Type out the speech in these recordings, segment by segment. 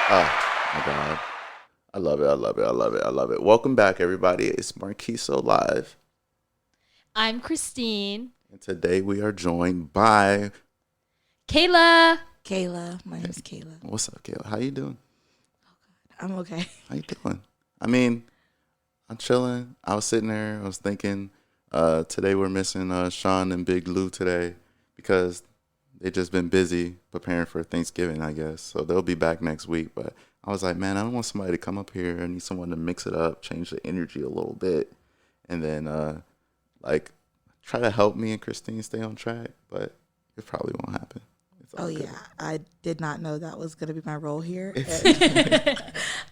Oh my God. I love it. I love it. I love it. I love it. Welcome back, everybody. It's MarquisSoLive. I'm Christine. And today we are joined by Kayla. Kayla. My name is Kayla. What's up, Kayla? How you doing? I'm okay. How you doing? I mean, I'm chilling. I was sitting there. I was thinking, today we're missing Sean and Big Lou today because they just been busy preparing for Thanksgiving, I guess. So they'll be back next week. But I was like, man, I don't want somebody to come up here. I need someone to mix it up, change the energy a little bit, and then try to help me and Christine stay on track. But it probably won't happen. Oh, good. yeah. I did not know that was going to be my role here.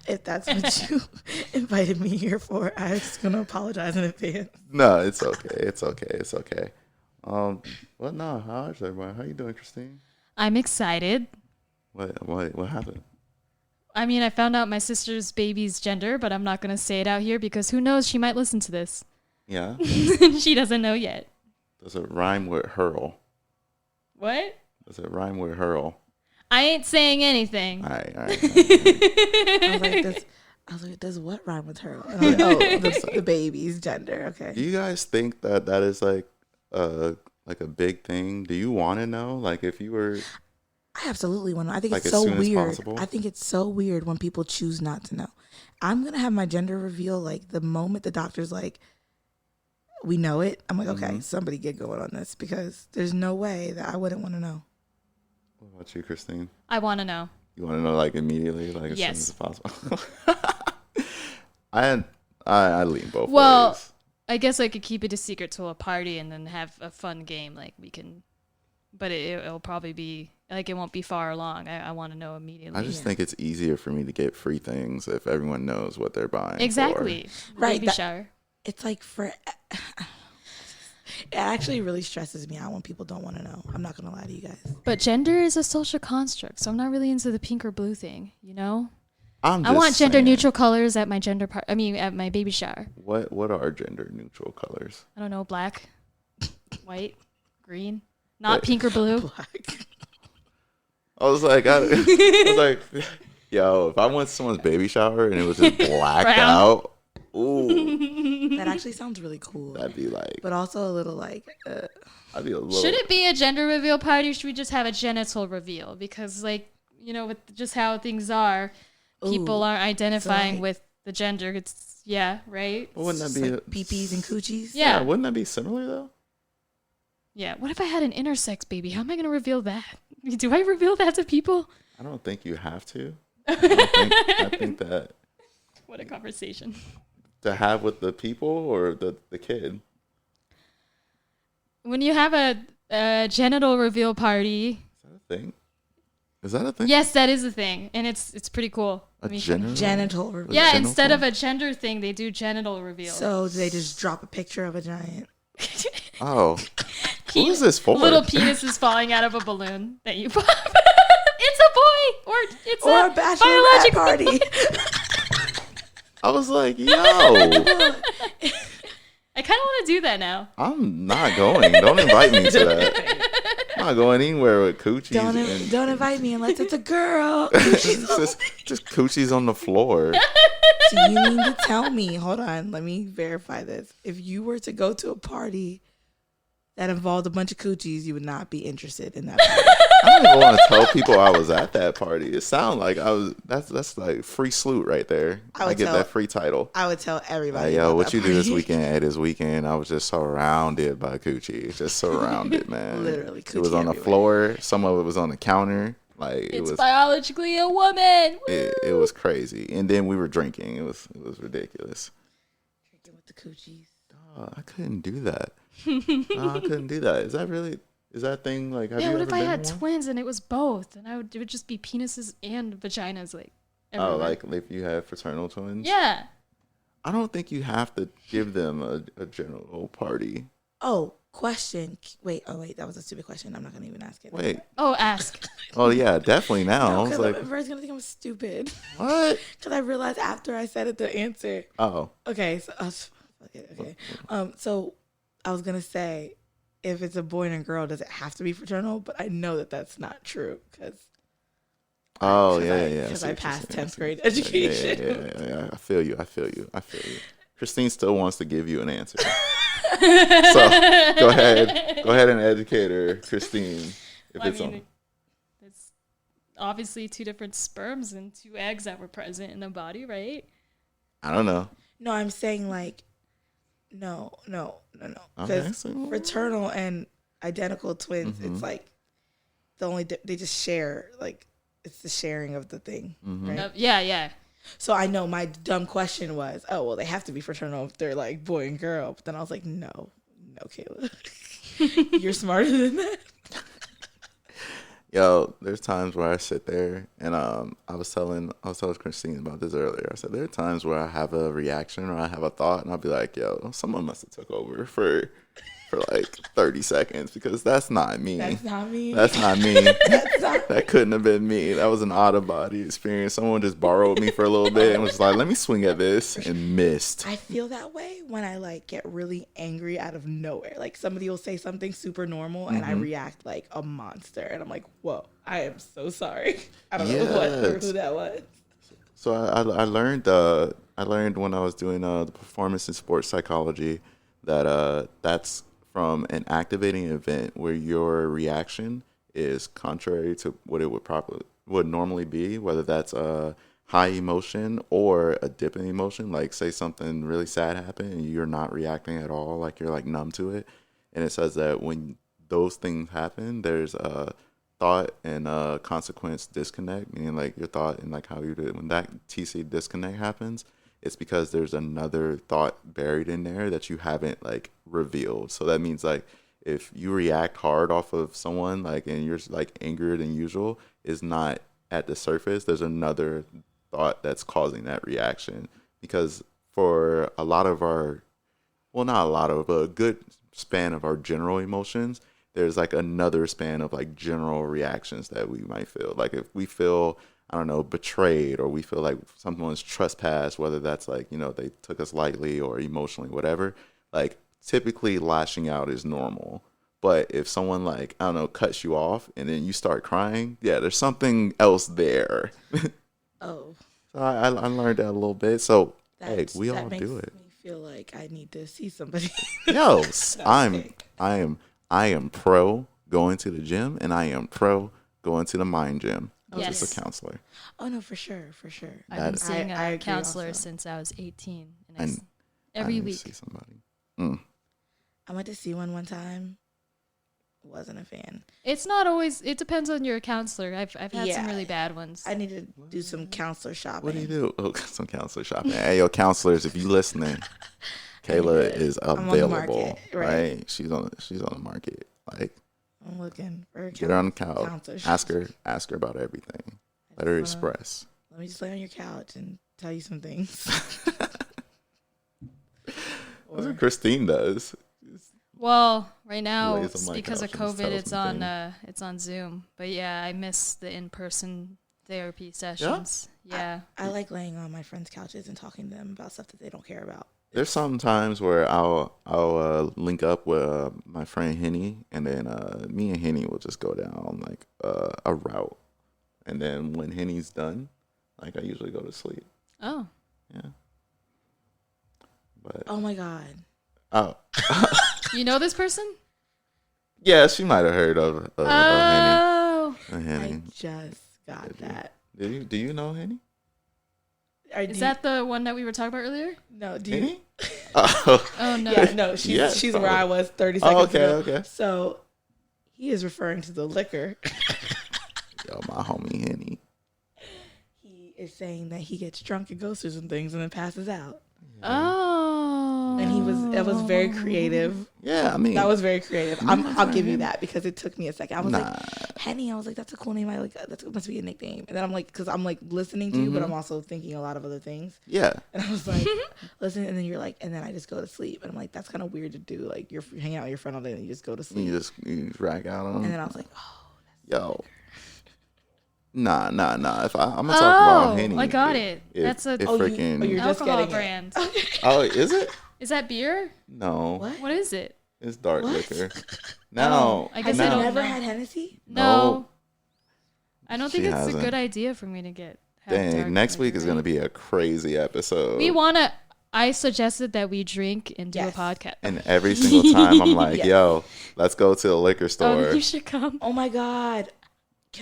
If that's what you invited me here for, I was just going to apologize in advance. No, it's okay. It's okay. It's okay. Well, no. How's everybody? How you doing, Christine? I'm excited. What happened? I mean, I found out my sister's baby's gender, but I'm not going to say it out here because who knows? She might listen to this. Yeah. She doesn't know yet. Does it rhyme with hurl? What? Does it rhyme with hurl? I ain't saying anything. All right. I was like, does what rhyme with her? And I'm like, the baby's gender. Okay. Do you guys think that is like a big thing? Do you want to know? Like, if you were, I absolutely want to. I think like, it's as so soon as weird. possible? I think it's so weird when people choose not to know. I'm going to have my gender reveal like the moment the doctor's like, we know it. I'm like, okay, somebody get going on this because there's no way that I wouldn't want to know. what about you, Christine? I want to know. You want to know like immediately, like as Yes. soon as possible? I lean both Well, ways. I guess I could keep it a secret to a party and then have a fun game. Like we can, but it'll probably be like it won't be far along. I want to know immediately. I just think it's easier for me to get free things if everyone knows what they're buying. Exactly. Right, Baby shower. It's like it actually really stresses me out when people don't want to know. I'm not going to lie to you guys. But gender is a social construct, so I'm not really into the pink or blue thing, you know? I want gender neutral colors at my at my baby shower. What are gender neutral colors? I don't know, black, white, green, not pink or blue. Black. I was like, yo, if I went to someone's baby shower and it was just blacked Brown. out, ooh, That actually sounds really cool. that'd be like, But also a little like, I'd be a little. Should it be a gender reveal party or should we just have a genital reveal? Because like, you know, with just how things are, people aren't identifying like- with the gender. It's right? Well, wouldn't that it's be like peepees and coochies. Yeah. Wouldn't that be similar though? Yeah. What if I had an intersex baby? How am I going to reveal that? Do I reveal that to people? I don't think you have to. I think that What a conversation. to have with the people or the kid. When you have a genital reveal party, Is that a thing? Is that a thing? yes, that is a thing, and it's pretty cool. A genital. Genital reveal. Yeah, genital? instead of a gender thing, they do genital reveal. So they just drop a picture of a giant. Oh, who is this for? Little penis is falling out of a balloon that you pop. It's a boy, or it's Or a a bachelorette biological party. I was like, yo, I kind of want to do that now. I'm not going. Don't invite me to that. I'm not going anywhere with coochies. Don't invite me unless it's a girl. just coochies on the floor. So you mean to tell me, hold on, let me verify this. If you were to go to a party that involved a bunch of coochies, you would not be interested in that party. I don't even want to tell people I was at that party. It sounds like I was. That's like free salute right there. I get that free title. I would tell everybody. Like, yo, about what that you do this party. weekend? At this weekend, I was just surrounded by coochie. Just surrounded, man. Literally, It was coochie on the everywhere. floor. Some of it was on the counter. Like it It's was. biologically a woman. It was crazy. And then we were drinking. It was ridiculous. Drinking with the coochies. I couldn't do that. No, I couldn't do that. Is that really? Is that thing like? Have Yeah, you what ever if I been had to one? twins and it was both, and it would just be penises and vaginas like. Oh, everywhere. like if you have fraternal twins? Yeah. I don't think you have to give them a general party. Oh, question. Wait, that was a stupid question. I'm not gonna even ask it. Wait. Oh, ask. Oh yeah, definitely now. I No, was because like, I'm first gonna think I'm stupid. what? Because I realized after I said it, the answer. Oh, Okay, so okay. So I was gonna say, if it's a boy and a girl, does it have to be fraternal? But I know that that's not true because Oh yeah. Because see I what you're passed saying. 10th grade education. Yeah. I feel you. Christine still wants to give you an answer. So go ahead and educate her, Christine. If Well, it's on. it's obviously 2 different sperms and 2 eggs that were present in the body, right? I don't know. No, I'm saying like, no. Okay, Because so- fraternal and identical twins, Mm-hmm. it's like the only they just share, like it's the sharing of the thing, Mm-hmm. right? Yeah. So I know my dumb question was, oh well, they have to be fraternal if they're like boy and girl. But then I was like, no, Kayla, you're smarter than that. Yo, there's times where I sit there and I was telling Christine about this earlier. I said there are times where I have a reaction or I have a thought and I'll be like, yo, someone must have took over for like 30 seconds because that's not me. That's not me. That's not me. That couldn't have been me. That was an out of body experience. Someone just borrowed me for a little bit and was like, let me swing at this and missed. I feel that way when I like get really angry out of nowhere. Like somebody will say something super normal and I react like a monster and I'm like, whoa, I am so sorry. I don't know what or who that was. So I learned when I was doing the performance and sports psychology that that's from an activating event where your reaction is contrary to what it would normally be, whether that's a high emotion or a dip in emotion. Like say something really sad happened and you're not reacting at all, like you're like numb to it. And it says that when those things happen, there's a thought and consequence disconnect, meaning like your thought and like how you did when that TCC disconnect happens, it's because there's another thought buried in there that you haven't like revealed. So that means like if you react hard off of someone like and you're like angrier than usual, is not at the surface. There's another thought that's causing that reaction. Because for a lot of our, well, not a lot of, but a good span of our general emotions, there's like another span of like general reactions that we might feel. Like if we feel, I don't know, betrayed, or we feel like someone's trespassed, whether that's like, you know, they took us lightly or emotionally, whatever, like typically lashing out is normal. But if someone like, I don't know, cuts you off and then you start crying, yeah, there's something else there. Oh. So I learned that a little bit. So, hey, we all makes do it. me feel like I need to see somebody. Yo, I am pro going to the gym and I am pro going to the mind gym. Yes. Just a counselor. Oh no, for sure. I've been seeing I a agree counselor also. since I was 18, and And every I need to week. see somebody. I went to see one time. Wasn't a fan. It's not always. It depends on your counselor. I've had some Yeah. really bad ones. I need to do some counselor shopping. What do you do? Oh, some counselor shopping. Hey, yo, counselors, if you listening, Kayla is I'm on the available. market, right. Right? She's on the market. Like, I'm looking for a get her on the couch. counselor. Ask her about everything. Let her express. Let me just lay on your couch and tell you some things. That's what Christine does. Well, right now lays on my because of couch and just COVID, tells it's on Zoom. But yeah, I miss the in-person therapy sessions. Yeah. I like laying on my friends' couches and talking to them about stuff that they don't care about. There's some times where I'll link up with my friend Henny, and then me and Henny will just go down like a route, and then when Henny's done, like I usually go to sleep. Oh. Yeah. But Oh my god. oh You know this person? yeah, she might have heard of Henny. Oh. Henny. I just got that. Do you know Henny? Is that the one that we were talking about earlier? No, do you? Henny? Oh. Oh no. Yeah, no, she's where I was 30 seconds ago. Okay. So he is referring to the liquor. Yo, my homie Henny. He is saying that he gets drunk and goes through some things and then passes out. Oh. And that was very creative. Yeah, I mean That was very creative. I'll give you that because it took me a second. I was Nah. like, Henny. I was like, that's a cool name. I like that must be a nickname. And then I'm like, because I'm like listening to you, but I'm also thinking a lot of other things. yeah. And I was like, listen. And then you're like, and then I just go to sleep. And I'm like, that's kind of weird to do. Like you're hanging out with your friend all day and you just go to sleep. You just rack out on And them. then I was like, oh, Yo. Nah. If I'm gonna talk about Henny. I got it. That's a freaking. you're just alcohol getting brand. Oh, is it? Is that beer? No. What? What is it? It's dark What? liquor. No. I guess have I you don't never know. had Hennessy? No. I don't think She it's hasn't. a good idea for me to have Dang, dark next week liquor, is going to right? be a crazy episode. I suggested that we drink and do Yes. a podcast. And every single time I'm like, Yes. yo, let's go to the liquor Oh, store. you should come. Oh my God.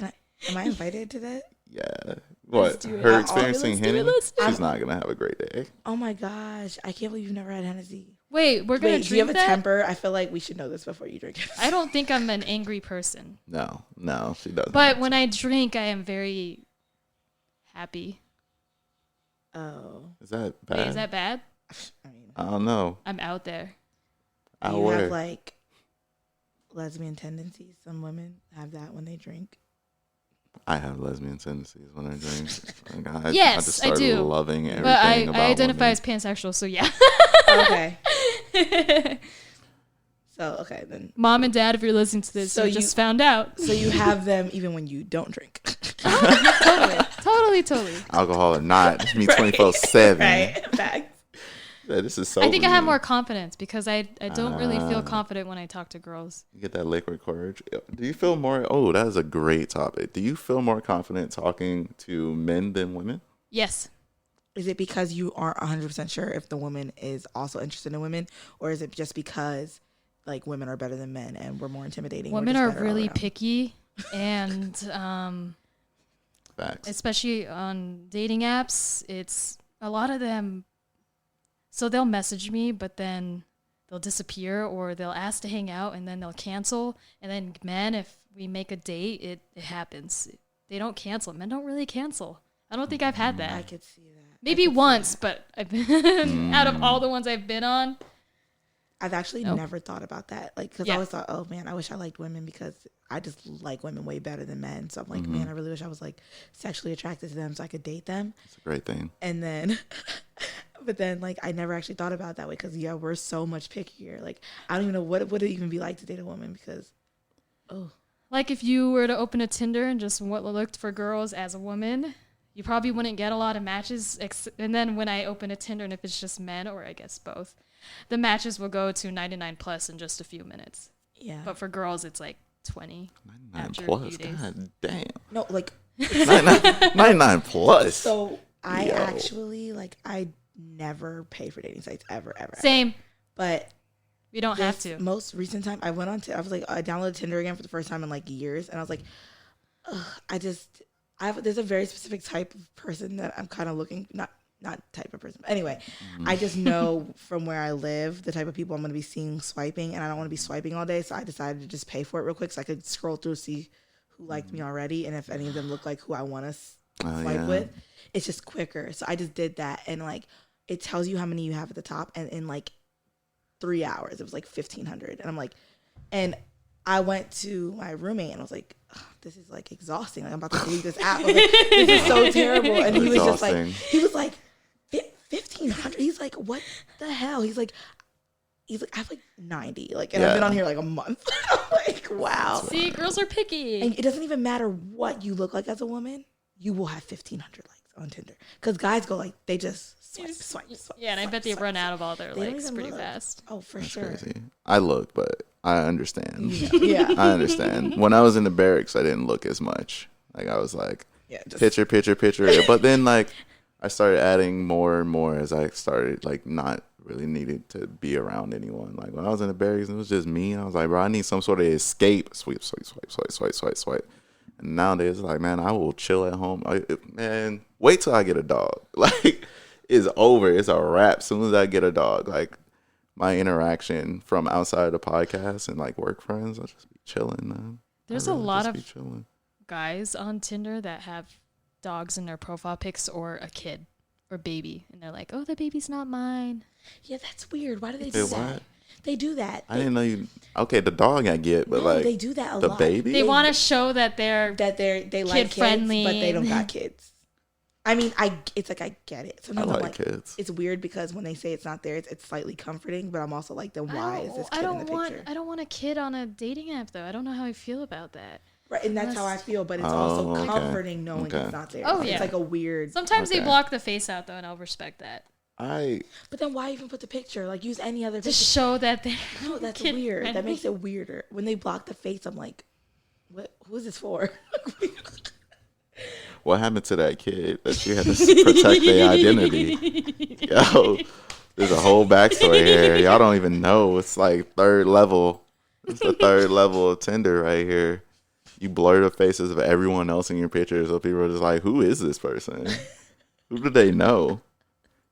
Am I invited to that? Yeah. What? do it. Her Let's do it, experiencing let's do it, Henny? let's do She's it. not going to have a great day. Oh my gosh. I can't believe you've never had Hennessy. Wait, we're gonna Wait, do you drink have a that? temper? I feel like we should know this before you drink it. I don't think I'm an angry person, No, she doesn't. but when I drink, I am very happy. Oh. Is that bad? Wait, is that bad? I mean, I don't know. I'm out there. I you would. have like lesbian tendencies. Some women have that when they drink. I have lesbian tendencies when I drink. Like, Yes, I just I started do. loving everything But I about identify women. as pansexual, so yeah. Okay. So, okay, then. Mom and Dad, if you're listening to this, So you you- just found out. So you have them even when you don't drink. Totally. Alcohol or not, it's me 24/7. Right. Facts. Yeah, this is so. I think I have weird. more confidence because I don't really feel confident when I talk to girls. You get that liquid courage. Do you feel more? Oh, that is a great topic. Do you feel more confident talking to men than women? Yes. Is it because you aren't 100% sure if the woman is also interested in women? Or is it just because, like, women are better than men and we're more intimidating? Women we're are just better all really around? picky, and Facts. especially on dating apps, it's a lot of them. So they'll message me, but then they'll disappear, or they'll ask to hang out and then they'll cancel. And then men, if we make a date, it happens. They don't cancel. Men don't really cancel. I don't think I've had that. I could see that. Maybe once, but I've been out of all the ones I've been on. I've actually Nope. never thought about that. Like, because I Yeah. always thought, oh man, I wish I liked women because I just like women way better than men. So I'm like, man, I really wish I was like sexually attracted to them so I could date them. It's a great thing. And then, but then like I never actually thought about it that way because yeah, we're so much pickier. Like I don't even know what it would even be like to date a woman because, oh, Like if you were to open a Tinder and just looked for girls as a woman, you probably wouldn't get a lot of matches. And then when I open a Tinder and if it's just men, or I guess both, the matches will go to 99 plus in just a few minutes. yeah. But for girls, it's like 20. 99 After a plus. few days. God damn. No, like 99 plus. so I Yo. actually like I never pay for dating sites ever. Same. But We don't have this to. most recent time I went on I was like I downloaded Tinder again for the first time in like years and I was like there's a very specific type of person that I'm kind of looking not type of person but anyway I just know from where I live the type of people I'm going to be seeing swiping and I don't want to be swiping all day so I decided to just pay for it real quick so I could scroll through see who liked me already and if any of them look like who I want to swipe with it's just quicker so I just did that and like it tells you how many you have at the top and in like 3 hours it was like 1,500 and I'm like and I went to my roommate and I was like this is like exhausting like I'm about to delete this app I was like, this is so terrible and he was just like 1,500 he's like what the hell he's like I have like 90 like and I've been on here like a month I'm like wow See, girls are picky. and it doesn't even matter what you look like as a woman you will have 1,500 likes on Tinder because guys go like they just swipe. Yeah, and I bet they run out of all their They don't likes even pretty look. fast. Oh, for That's sure. crazy. I look, but I understand. Yeah. I understand. When I was in the barracks, I didn't look as much. Like I was like, Yeah, just, picture. But then like I started adding more and more as I started like not really needed to be around anyone. Like when I was in the barracks, it was just me. I was like, bro, I need some sort of escape. Swipe. And nowadays, like, man, I will chill at home. Man, wait till I get a dog. Like, it's over. It's a wrap. As soon as I get a dog, like, my interaction from outside the podcast and like work friends, I'll just be chilling, man. There's I'd a rather lot just be of chilling. guys on Tinder that have dogs in their profile pics or a kid or baby. And they're like, oh, the baby's not mine. yeah, that's weird. Why do they do Wait, that? what? They do that. I didn't know you. Okay, the dog I get, but No, like they do that a the lot. baby. They want to show that they're They like kids, Kid-friendly. but they don't got kids. I mean, it's like I get it. I Sometimes I'm like like, kids. it's weird because when they say it's not there, it's slightly comforting. But I'm also like, then why is this kid in the picture? I don't want a kid on a dating app though. I don't know how I feel about that. Right, and that's how I feel. But it's Oh, also okay. comforting knowing Okay. it's not there. Oh, It's yeah. like a weird. Sometimes they Okay. block the face out though, and I'll respect that. But then why even put the picture? Like use any other To picture. show that they're No, that's kid weird. That friendly. makes it weirder. When they block the face, I'm like, what? Who is this for? what happened to that kid that you had to protect their identity? Yo, there's a whole backstory here. Y'all don't even know. It's like third level. It's the third level of Tinder right here. You blur the faces of everyone else in your pictures, so people are just like, who is this person? Who do they know?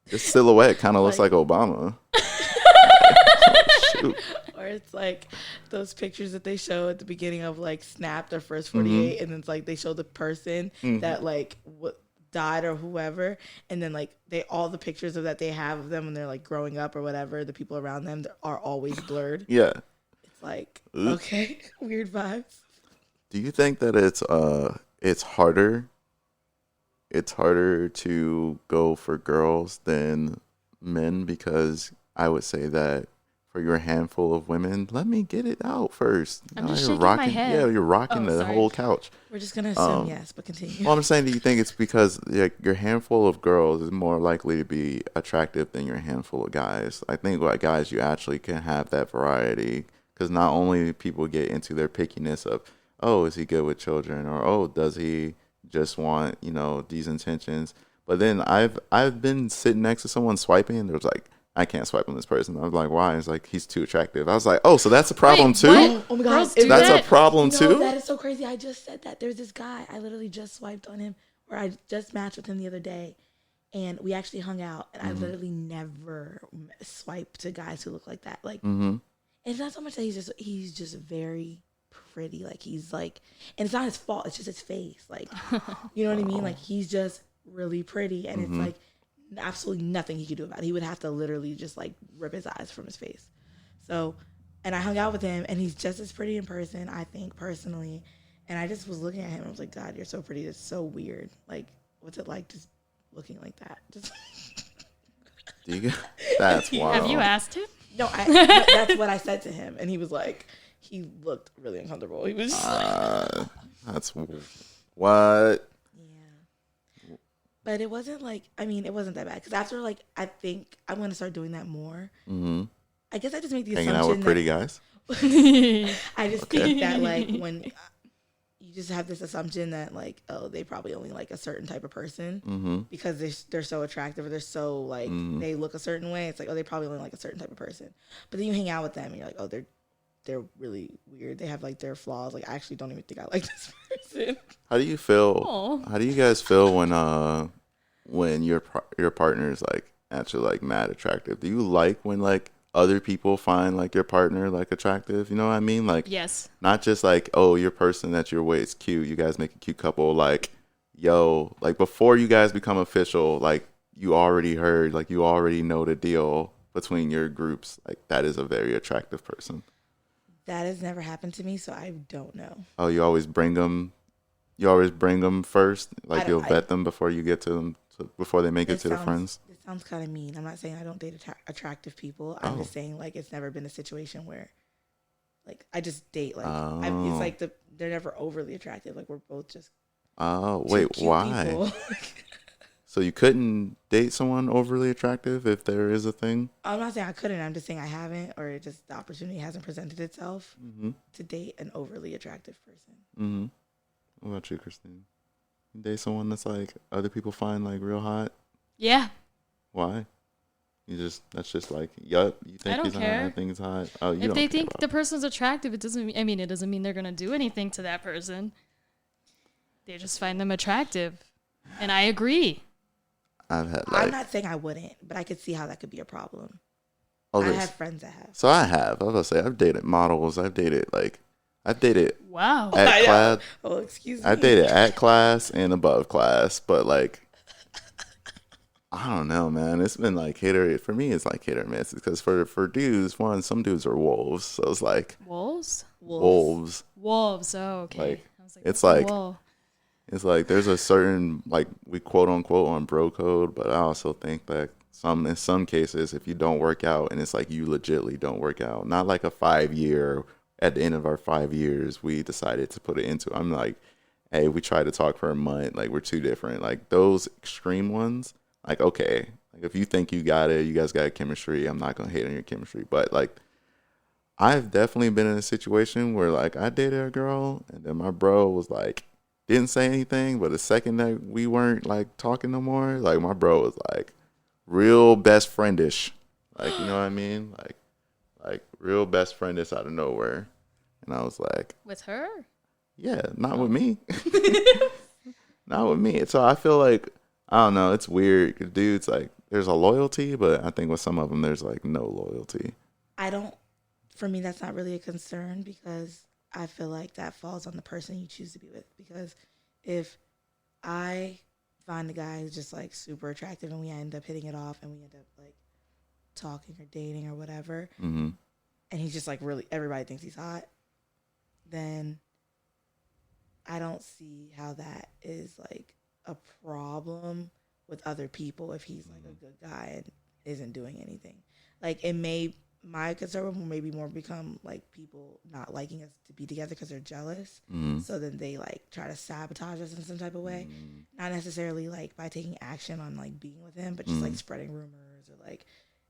This silhouette kind of looks like Obama. Shoot. Or it's like those pictures that they show at the beginning of like Snap, their first 48, and it's like they show the person that like died or whoever, and then like all the pictures of that they have of them when they're like growing up or whatever, the people around them are always blurred. Yeah. It's like, okay, weird vibes. Do you think that it's harder to go for girls than men? Because I would say that for your handful of women, let me get it out first. I'm just you're shaking rocking, my head. Yeah, you're rocking the whole couch. We're just gonna assume yes, but continue. Well, I'm saying, do you think it's because your handful of girls is more likely to be attractive than your handful of guys? I think like guys, you actually can have that variety, because not only do people get into their pickiness of, oh, is he good with children, or oh, does he just want these intentions? But then I've been sitting next to someone swiping, and there's like, I can't swipe on this person. I was like, why? It's like, he's too attractive. I was like, oh, so that's a problem too? What? Oh my God. Girls do That's that? a problem too? That is so crazy. I just said that. There's this guy. I literally just swiped on him, or I just matched with him the other day, and we actually hung out, and I literally never swipe to guys who look like that. Like, it's not so much that he's just very pretty. Like, he's like, and it's not his fault. It's just his face. Like, you know what I mean? Like, he's just really pretty, and it's like absolutely nothing he could do about it. He would have to literally just like rip his eyes from his face. So, and I hung out with him, and he's just as pretty in person, I think, personally. And I just was looking at him, and I was like, God, you're so pretty. It's so weird. Like, what's it like just looking like that? Just That's wild. Have you asked him? no, that's what I said to him, and he was like, he looked really uncomfortable. He was just like, that's what. yeah. But it wasn't like, I mean, it wasn't that bad. Because after, like, I think I'm going to start doing that more. Mm-hmm. I guess I just make the Hanging assumption out with pretty guys. I just think that, like, when you just have this assumption that, like, oh, they probably only like a certain type of person because they're so attractive, or they're so, like, they look a certain way. It's like, oh, they probably only like a certain type of person. But then you hang out with them, and you're like, oh, they're really weird. They have, like, their flaws. Like, I actually don't even think I like this person. How do you feel? Aww. How do you guys feel when your partner is like actually like mad attractive? Do you like when like other people find like your partner like attractive? You know what I mean? Like, Yes. not just like, oh, your person that you're with is cute. You guys make a cute couple. Like, yo, like before you guys become official, like you already heard, like you already know the deal between your groups. Like that is a very attractive person. That has never happened to me, so I don't know. Oh, you always bring them. You always bring them first. Like you'll vet them before you get to them, before they make it to the friends. It sounds kind of mean. I'm not saying I don't date attractive people. I'm just saying, like, it's never been a situation where, like, I just date, like, it's like they're never overly attractive. Like, we're both just wait, why? So you couldn't date someone overly attractive if there is a thing? I'm not saying I couldn't. I'm just saying I haven't, or it just the opportunity hasn't presented itself to date an overly attractive person. Mm-hmm. What about you, Christine? You date someone that's like other people find like real hot? Yeah. Why? That's just like, yup, you think he's hot, I think he's hot. Oh, you if don't they care think about the person's attractive, it doesn't mean they're gonna do anything to that person. They just find them attractive. And I agree. I'm not saying I wouldn't, but I could see how that could be a problem. Oh, I have friends that have. So I was about to say, I've dated models. I've dated Wow. at class. Oh, excuse me. I dated at class and above class, but like, I don't know, man. It's been like for me, it's like hit or miss. Because for dudes, some dudes are wolves. So it's like. Wolves? Wolves. Wolves. Oh, okay. Like, I was it's like. Whoa. It's like there's a certain, like, we quote unquote on bro code, but I also think that in some cases, if you don't work out, and it's like you legitly don't work out, not like a 5-year, at the end of our 5 years, we decided to put it into, I'm like, hey, we tried to talk for a month, like we're too different. Like those extreme ones, like, okay, like if you think you got it, you guys got chemistry, I'm not going to hate on your chemistry. But like, I've definitely been in a situation where like I dated a girl and then my bro was like, didn't say anything, but the second that we weren't like talking no more, like my bro was like real best friendish. Like, you know what I mean? Like real best friendish out of nowhere. And I was like, With her? yeah, not with me. Not with me. So I feel like, I don't know, it's weird. 'Cause dudes, like, there's a loyalty, but I think with some of them, there's like no loyalty. For me, that's not really a concern because I feel like that falls on the person you choose to be with. Because if I find a guy who's just like super attractive and we end up hitting it off and we end up like talking or dating or whatever, Mm-hmm. and he's just like really, everybody thinks he's hot, then I don't see how that is like a problem with other people if he's like a good guy and isn't doing anything. Like my concern will maybe more become like people not liking us to be together because they're jealous. Mm-hmm. So then they like try to sabotage us in some type of way. Not necessarily like by taking action on like being with him, but just like spreading rumors or like,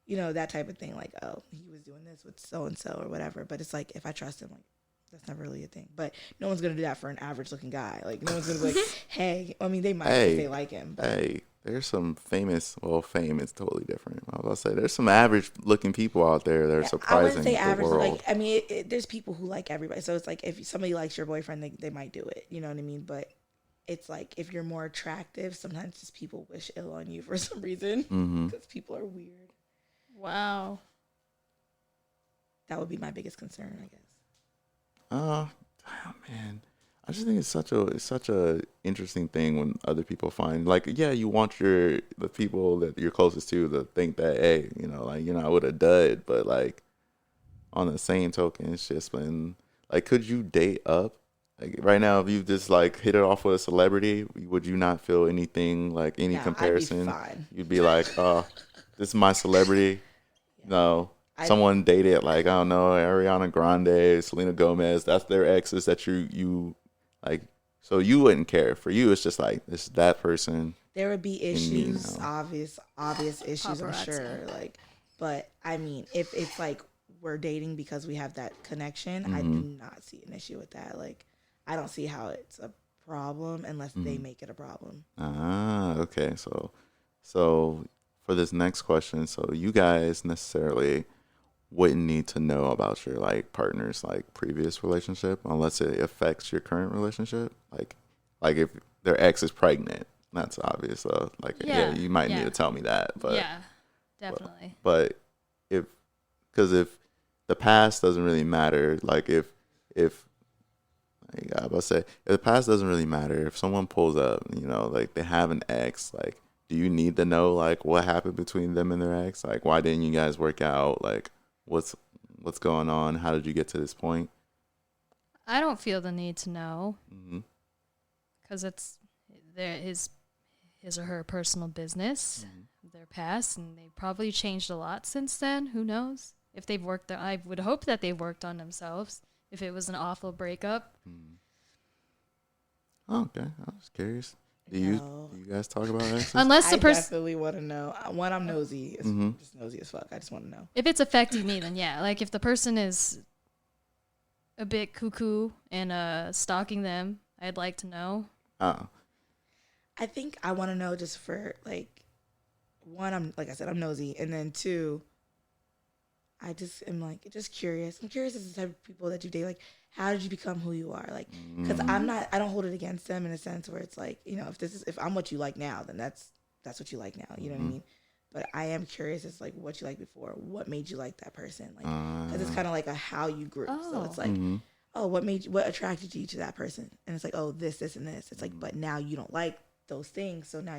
you know, that type of thing. Like, oh, he was doing this with so-and-so or whatever. But it's like, if I trust him, like, that's not really a thing. But no one's going to do that for an average looking guy. Like, no one's going to be like, hey, I mean, they might if they like him. But. Hey, there's some famous, well, fame is totally different. I was about to say, there's some average looking people out there that are surprising I wouldn't say the average. world. Like, I mean, there's people who like everybody. So it's like, if somebody likes your boyfriend, they might do it. You know what I mean? But it's like, if you're more attractive, sometimes just people wish ill on you for some reason. Because people are weird. Wow. That would be my biggest concern, I guess. Damn, man. I just think it's such a interesting thing when other people find, like, yeah, you want the people that you're closest to think that, hey, you know, like, you're not with a dud, but like on the same token, it's just been like, could you date up? Like right now, if you just like hit it off with a celebrity, would you not feel anything like any comparison? I'd be fine. You'd be like, oh, this is my celebrity. No. Someone dated, like, I don't know, Ariana Grande, Selena Gomez. That's their exes that you like. So you wouldn't care. For you, it's just like, this is that person. There would be issues, know. obvious issues, I'm sure. Like, but I mean, if it's like we're dating because we have that connection, I do not see an issue with that. Like, I don't see how it's a problem unless they make it a problem. Ah, okay. So for this next question, so you guys necessarily wouldn't need to know about your like partner's like previous relationship unless it affects your current relationship. Like if their ex is pregnant, that's obvious. So like yeah you might need to tell me that. But yeah, definitely. But if the past doesn't really matter, like if like I was about to say, if the past doesn't really matter, if someone pulls up, you know, like they have an ex, like do you need to know like what happened between them and their ex? Like why didn't you guys work out? Like what's going on? How did you get to this point? I don't feel the need to know Mm-hmm. because it's his or her personal business, their past, and they've probably changed a lot since then. Who knows? If they've worked, I would hope that they've worked on themselves. If it was an awful breakup. Oh, okay, I was curious. Do you guys talk about exes? Unless the I person, definitely want to know. One, I'm nosy. Just nosy as fuck. I just want to know. if it's affecting me, then yeah. Like if the person is a bit cuckoo and stalking them, I'd like to know. Oh. I think I want to know just for like, one, I'm like I said, I'm nosy, and then two, I just am like just curious. I'm curious as the type of people that you date. Like, how did you become who you are? Like, because I don't hold it against them in a sense where it's like, you know, if I'm what you like now, then that's what you like now. You know what I mean? But I am curious as like what you like before. What made you like that person? Like, because it's kind of like a how you grew. So it's like, oh, what attracted you to that person? And it's like, oh, this, and this. It's like, but now you don't like those things. So now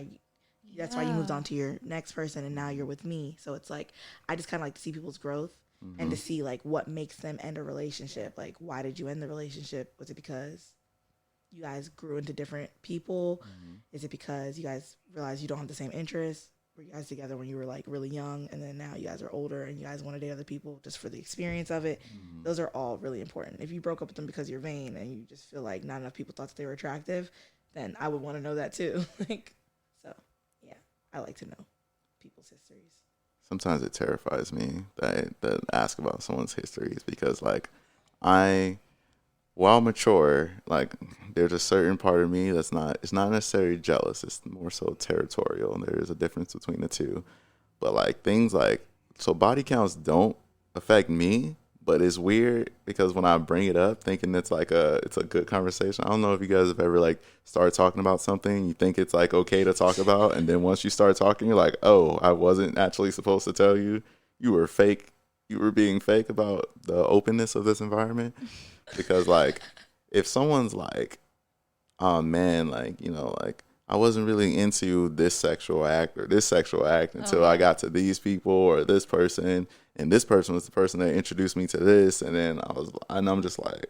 that's why you moved on to your next person, and now you're with me. So it's like, I just kind of like to see people's growth and to see like what makes them end a relationship. Like, why did you end the relationship? Was it because you guys grew into different people? Is it because you guys realized you don't have the same interests? Were you guys together when you were like really young, and then now you guys are older and you guys want to date other people just for the experience of it? Those are all really important. If you broke up with them because you're vain and you just feel like not enough people thought that they were attractive, then I would want to know that too. Like, so yeah, I like to know people's histories. Sometimes it terrifies me that ask about someone's histories because like while mature, like there's a certain part of me that's not. It's not necessarily jealous. It's more so territorial, and there is a difference between the two. But like things like so, body counts don't affect me. But it's weird because when I bring it up, thinking it's a good conversation. I don't know if you guys have ever like started talking about something, you think it's like okay to talk about, and then once you start talking, you're like, oh, I wasn't actually supposed to tell you. You were fake. You were being fake about the openness of this environment. Because like, if someone's like, oh man, like like I wasn't really into this sexual act or this sexual act until I got to these people or this person. And this person was the person that introduced me to this, and then I'm just like,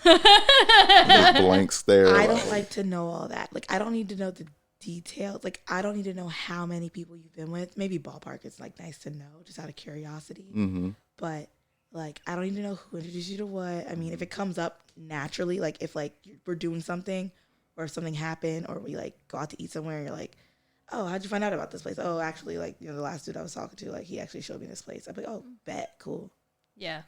just blank stare. I don't like to know all that. Like, I don't need to know the details. Like, I don't need to know how many people you've been with. Maybe ballpark is like nice to know, just out of curiosity. Mm-hmm. But like, I don't need to know who introduced you to what. I mean, if it comes up naturally, like if like we're doing something, or if something happened, or we like go out to eat somewhere, and you're like, oh, how'd you find out about this place? Oh, actually, like, the last dude I was talking to, like, he actually showed me this place. I'm like, oh, bet, cool. Yeah.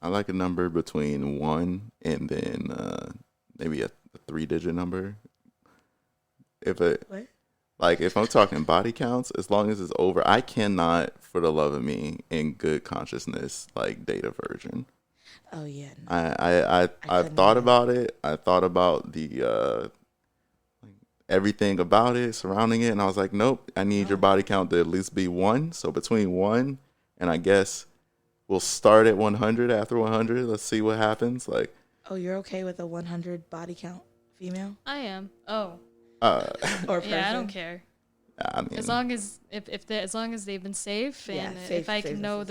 I like a number between 1 and then maybe a 3-digit number. If I'm talking body counts, as long as it's over, I cannot, for the love of me, in good consciousness, like, date a virgin. Oh, yeah. No. I've thought about it. I thought about the everything about it, surrounding it, and I was like, nope, I need your body count to at least be 1. So between 1 and I guess we'll start at 100. After 100, let's see what happens. Like, oh, you're okay with a 100 body count female? I am. Oh. Or person? Yeah, I don't care. I mean, as long as as long as they've been safe, and safe, if I safe can know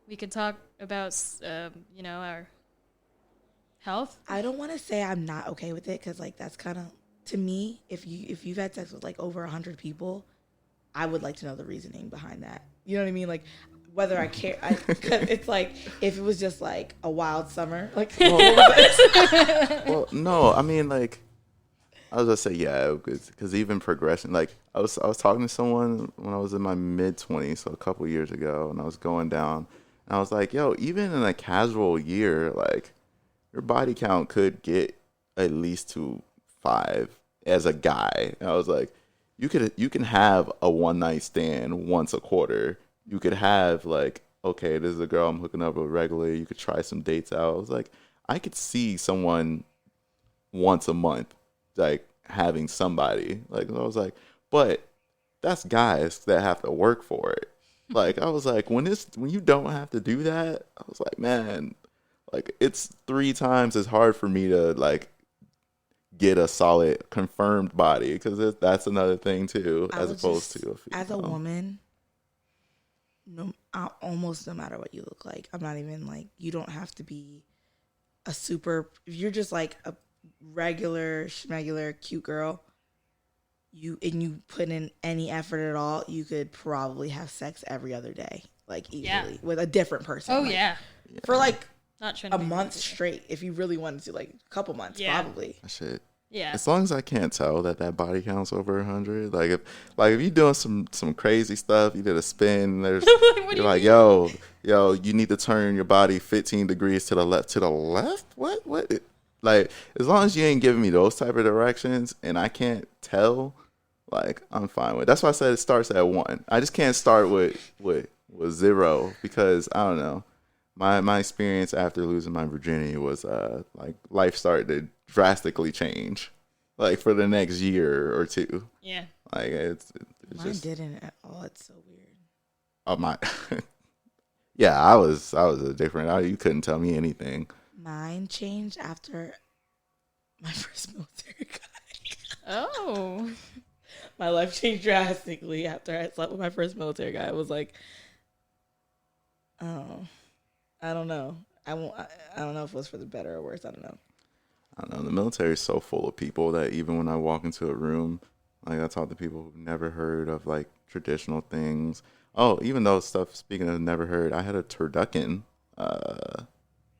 we could talk about our health. I don't want to say I'm not okay with it, because like that's kind of, to me, if you've had sex with like over 100 people, I would like to know the reasoning behind that. You know what I mean? Like, whether I care. Cause it's like, if it was just like a wild summer, like. well, no, I mean, like, I was gonna say, yeah, because even progression, like, I was talking to someone when I was in my mid-20s, so a couple years ago, and I was going down, and I was like, yo, even in a casual year, like, your body count could get at least to 5 as a guy. And I was like, you can have a one night stand once a quarter. You could have like, okay, this is a girl I'm hooking up with regularly. You could try some dates out. I was like, I could see someone once a month, like having somebody. Like, I was like, but that's guys that have to work for it. Like, I was like, when you don't have to do that, I was like, man, like, it's 3 times as hard for me to like get a solid confirmed body, because that's another thing too, as opposed to a female. As a woman, almost no matter what you look like, I'm not even like, you don't have to be a super, if you're just like a regular schmegular cute girl, you put in any effort at all, you could probably have sex every other day, like easily, with a different person. Oh, like, yeah. For like not a month straight, if you really wanted to, like a couple months, probably. Shit. Yeah. As long as I can't tell that body count's over 100, like if you're doing some crazy stuff, you did a spin, you're like, yo, you need to turn your body 15 degrees to the left. To the left? What? Like, as long as you ain't giving me those type of directions and I can't tell, like, I'm fine with it. That's why I said it starts at 1. I just can't start with 0, because I don't know. My experience after losing my virginity was like life started to drastically change, like for the next year or 2. Yeah. Like it's mine just didn't at all. It's so weird. Oh my. Yeah, I was a different. You couldn't tell me anything. Mine changed after my first military guy. Oh. My life changed drastically after I slept with my first military guy. I was like, oh, I don't know. I don't know if it was for the better or worse. I don't know. The military is so full of people that even when I walk into a room, like I talk to people who've never heard of like traditional things. Oh, even though stuff, speaking of never heard, I had a turducken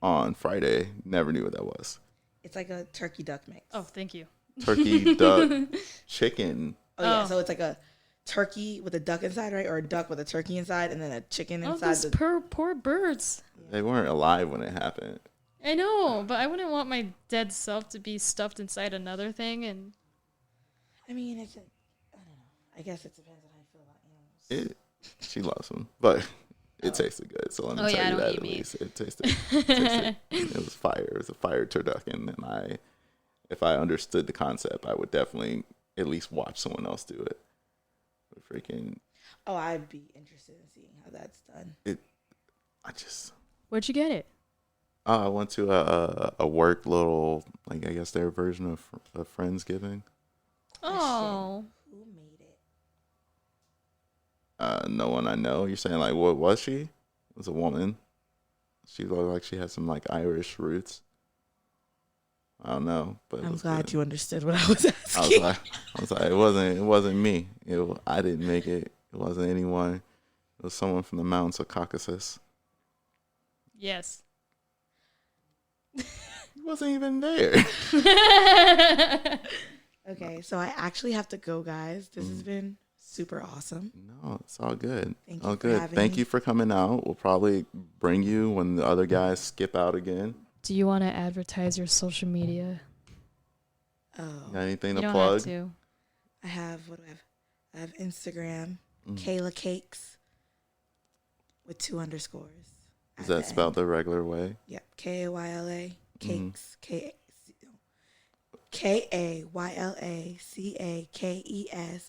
on Friday. Never knew what that was. It's like a turkey duck mix. Oh, thank you. Turkey, duck, chicken. Oh, yeah. So it's like a turkey with a duck inside, right? Or a duck with a turkey inside, and then a chicken inside. Those poor birds. They weren't alive when it happened. I know, but I wouldn't want my dead self to be stuffed inside another thing. And I mean, I don't know. I guess it depends on how you feel about animals. She loves them, but it tasted good. So let me tell I you don't that eat at meat. least it tasted. It was fire. It was a fire turducken, and if I understood the concept, I would definitely at least watch someone else do it. But freaking. Oh, I'd be interested in seeing how that's done. Where'd you get it? I went to a work little, like, I guess their version of Friendsgiving. Oh. Who made it? No one I know. You're saying, like, what was she? It was a woman. She looked like she had some, like, Irish roots. I don't know, but I'm glad good. you understood what I was asking. I was like, it wasn't me. I didn't make it. It wasn't anyone. It was someone from the mountains of Caucasus. Yes. He wasn't even there. Okay, so I actually have to go, guys. This has been super awesome. No, it's all good. Thank all you for good. having Thank me. you for coming out. We'll probably bring you when the other guys skip out again. Do you want to advertise your social media? Oh, Got anything You to don't plug? have to. I have, what do I have? I have Instagram, Kayla Cakes with 2 underscores. Is that spelled the regular way? Yep, Kayla Cakes, KAYLACAKES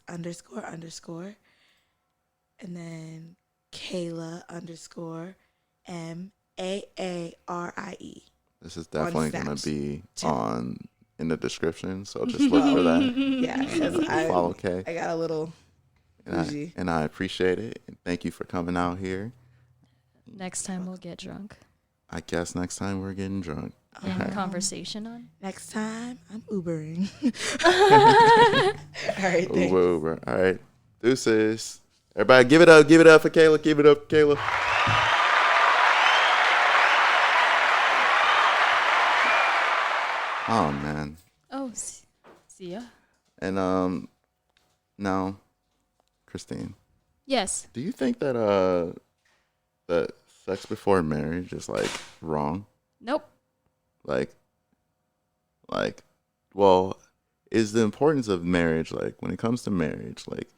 __, and then Kayla _MAARIE. This is definitely going to be in the description, so just look for that. Yeah, Follow Kay. I got a little bougie. And I appreciate it. And thank you for coming out here. Next time we'll get drunk. I guess next time we're getting drunk. And conversation on. Next time, I'm Ubering. All right, thanks. Uber. All right. Deuces. Everybody give it up. Give it up for Kayla. Give it up for Kayla. Oh, man. Oh, see ya. And now, Christine, Yes. do you think that that sex before marriage is like wrong? Nope. Like, well, is the importance of marriage, like when it comes to marriage, like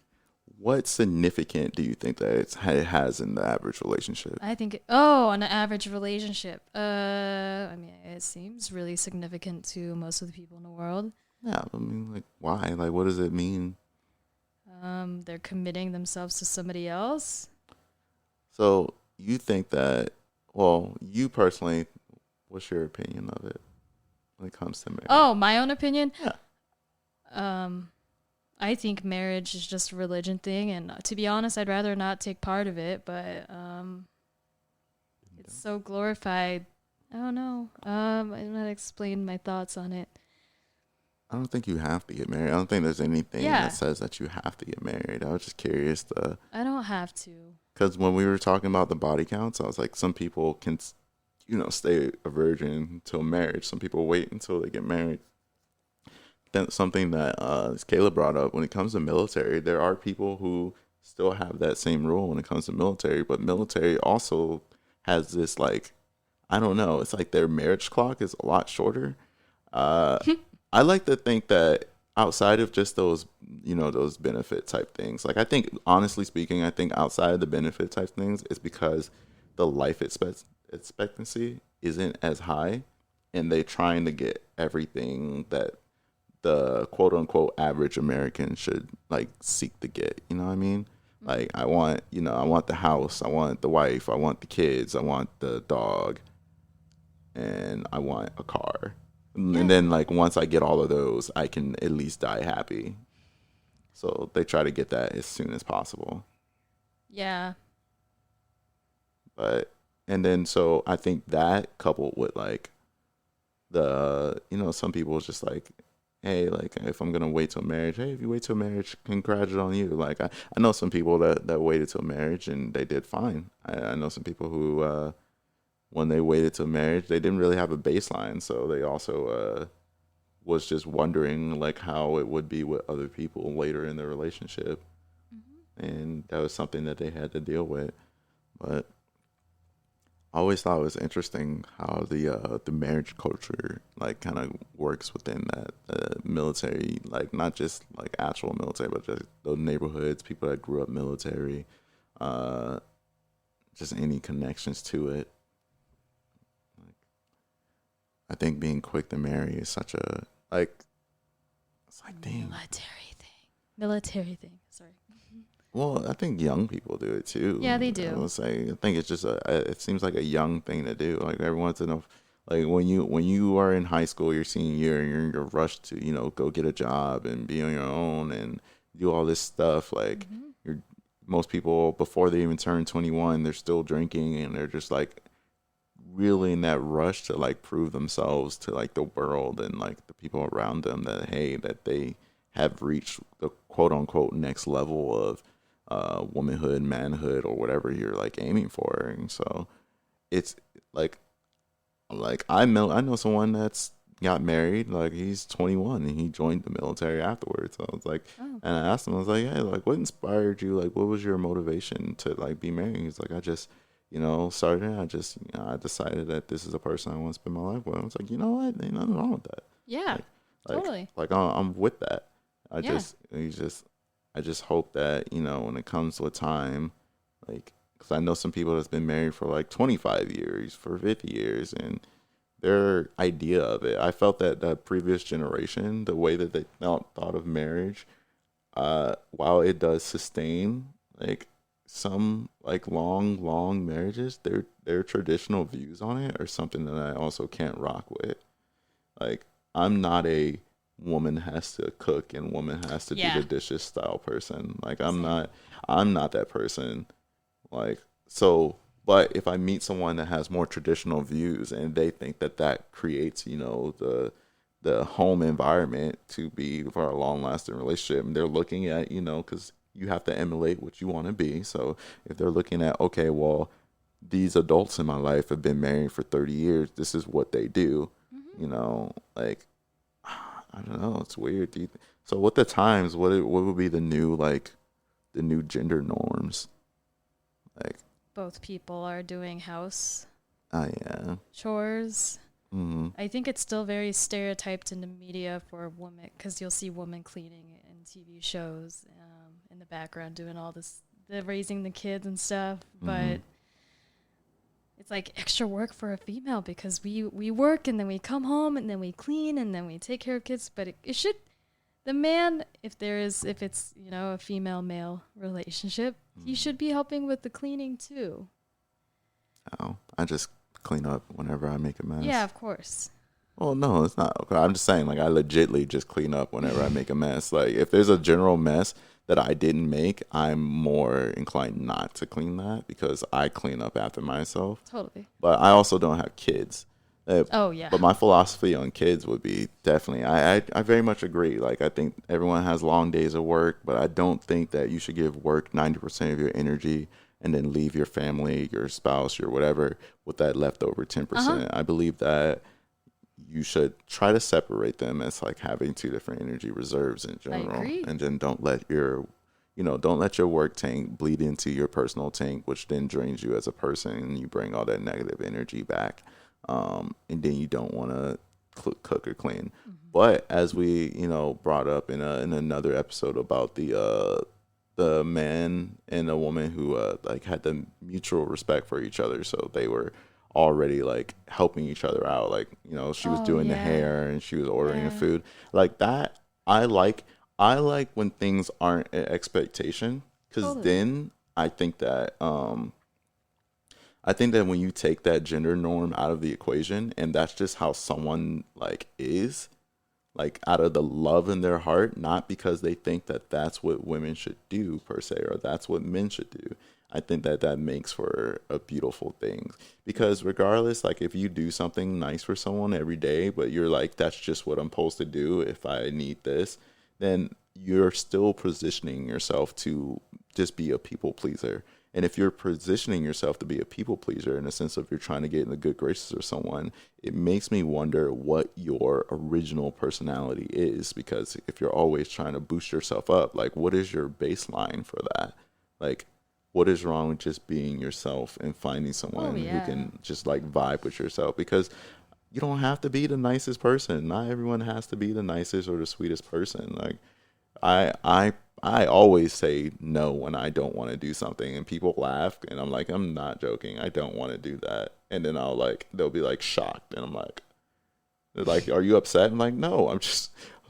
what significant do you think that it has in the average relationship? I think, on an average relationship. I mean, it seems really significant to most of the people in the world. Yeah, I mean, like, why? Like, what does it mean? They're committing themselves to somebody else. So you think that, well, you personally, what's your opinion of it when it comes to marriage? Oh, my own opinion? Yeah. I think marriage is just a religion thing, and to be honest, I'd rather not take part of it, but it's so glorified. I don't know. I'm not explain my thoughts on it. I don't think you have to get married. I don't think there's anything that says that you have to get married. I was just curious I don't have to. Because when we were talking about the body counts, I was like, some people can, stay a virgin until marriage. Some people wait until they get married. Then something that Kayla brought up, when it comes to military, there are people who still have that same rule when it comes to military, but military also has this, like, I don't know, it's like their marriage clock is a lot shorter. I like to think that outside of just those, those benefit type things, like, I think, honestly speaking, I think outside of the benefit type things, it's because the life expectancy isn't as high, and they're trying to get everything that the quote unquote average American should like seek to get. You know what I mean? Like, I want the house, I want the wife, I want the kids, I want the dog, and I want a car. And then, like, once I get all of those, I can at least die happy. So they try to get that as soon as possible. Yeah. So I think that coupled with, like, some people is just like, hey, like, if I'm going to wait till marriage, hey, if you wait till marriage, congratulations on you. Like, I know some people that waited till marriage and they did fine. I know some people who, when they waited till marriage, they didn't really have a baseline. So they also was just wondering, like, how it would be with other people later in the relationship. Mm-hmm. And that was something that they had to deal with. But I always thought it was interesting how the marriage culture like kind of works within that military, like not just like actual military, but just those neighborhoods, people that grew up military, uh, just any connections to it. Like, I think being quick to marry is such a like. It's like dang. Military thing. Sorry. Well, I think young people do it too. Yeah, they do. I would say I think it's just it seems like a young thing to do. Like every once in a like when you are in high school, your senior year, and you're in your rush to go get a job and be on your own and do all this stuff. Like you're most people before they even turn 21, they're still drinking and they're just like really in that rush to like prove themselves to like the world and like the people around them that hey that they have reached the quote unquote next level of womanhood, manhood, or whatever you're like aiming for. And so it's like I know someone that's got married, like he's 21 and he joined the military afterwards. So I was like, and I asked him, I was like, hey, like what inspired you? Like what was your motivation to like be married? He's like, I just, started. I decided that this is a person I want to spend my life with. I was like, you know what? Ain't nothing wrong with that. Yeah, totally. Like I'm with that. I just hope that, when it comes to a time, like, because I know some people that's been married for like 25 years, for 50 years, and their idea of it, I felt that the previous generation, the way that they thought of marriage, while it does sustain, like, some, like, long marriages, their traditional views on it are something that I also can't rock with. Like, I'm not a woman has to cook and woman has to do the dishes style person. Like I'm not that person. Like, so, but if I meet someone that has more traditional views and they think that creates, the home environment to be for a long lasting relationship, and they're looking at, because you have to emulate what you want to be. So if they're looking at, okay, well, these adults in my life have been married for 30 years. This is what they do, like, I don't know. It's weird. So what the times? What would be the new gender norms? Like Both people are doing house chores. chores. I think it's still very stereotyped in the media for women because you'll see women cleaning in TV shows in the background doing all this, raising the kids and stuff. But it's like extra work for a female because we work and then we come home and then we clean and then we take care of kids. But it should, the man, if it's, a female male relationship, he should be helping with the cleaning too. Oh, I just clean up whenever I make a mess. Yeah, of course. Well, no, it's not. Okay. I'm just saying, like, I legitly just clean up whenever I make a mess. Like, if there's a general mess that I didn't make, I'm more inclined not to clean that because I clean up after myself. Totally. But I also don't have kids. Oh, yeah. But my philosophy on kids would be definitely, I very much agree. Like, I think everyone has long days of work, but I don't think that you should give work 90% of your energy and then leave your family, your spouse, your whatever with that leftover 10%. I believe that you should try to separate them as like having two different energy reserves in general. I agree. And then don't let your work tank bleed into your personal tank, which then drains you as a person and you bring all that negative energy back. And then you don't want to cook or clean. But as we, brought up in another episode about the man and a woman who like had the mutual respect for each other, so they were already like helping each other out. Like, she was doing the hair and she was ordering the food. Like that, I like when things aren't an expectation, because then I think that when you take that gender norm out of the equation and that's just how someone like is, like out of the love in their heart, not because they think that that's what women should do per se, or that's what men should do. I think that makes for a beautiful thing, because regardless, like if you do something nice for someone every day, but you're like, that's just what I'm supposed to do if I need this, then you're still positioning yourself to just be a people pleaser. And if you're positioning yourself to be a people pleaser in the sense of you're trying to get in the good graces of someone, it makes me wonder what your original personality is. Because if you're always trying to boost yourself up, like what is your baseline for that? Like what is wrong with just being yourself and finding someone who can just like vibe with yourself? Because you don't have to be the nicest person. Not everyone has to be the nicest or the sweetest person. Like I always say no when I don't want to do something, and people laugh, and I'm like, I'm not joking. I don't want to do that. And then they'll be like shocked, and I'm like, they're like, are you upset? I'm like, no, I'm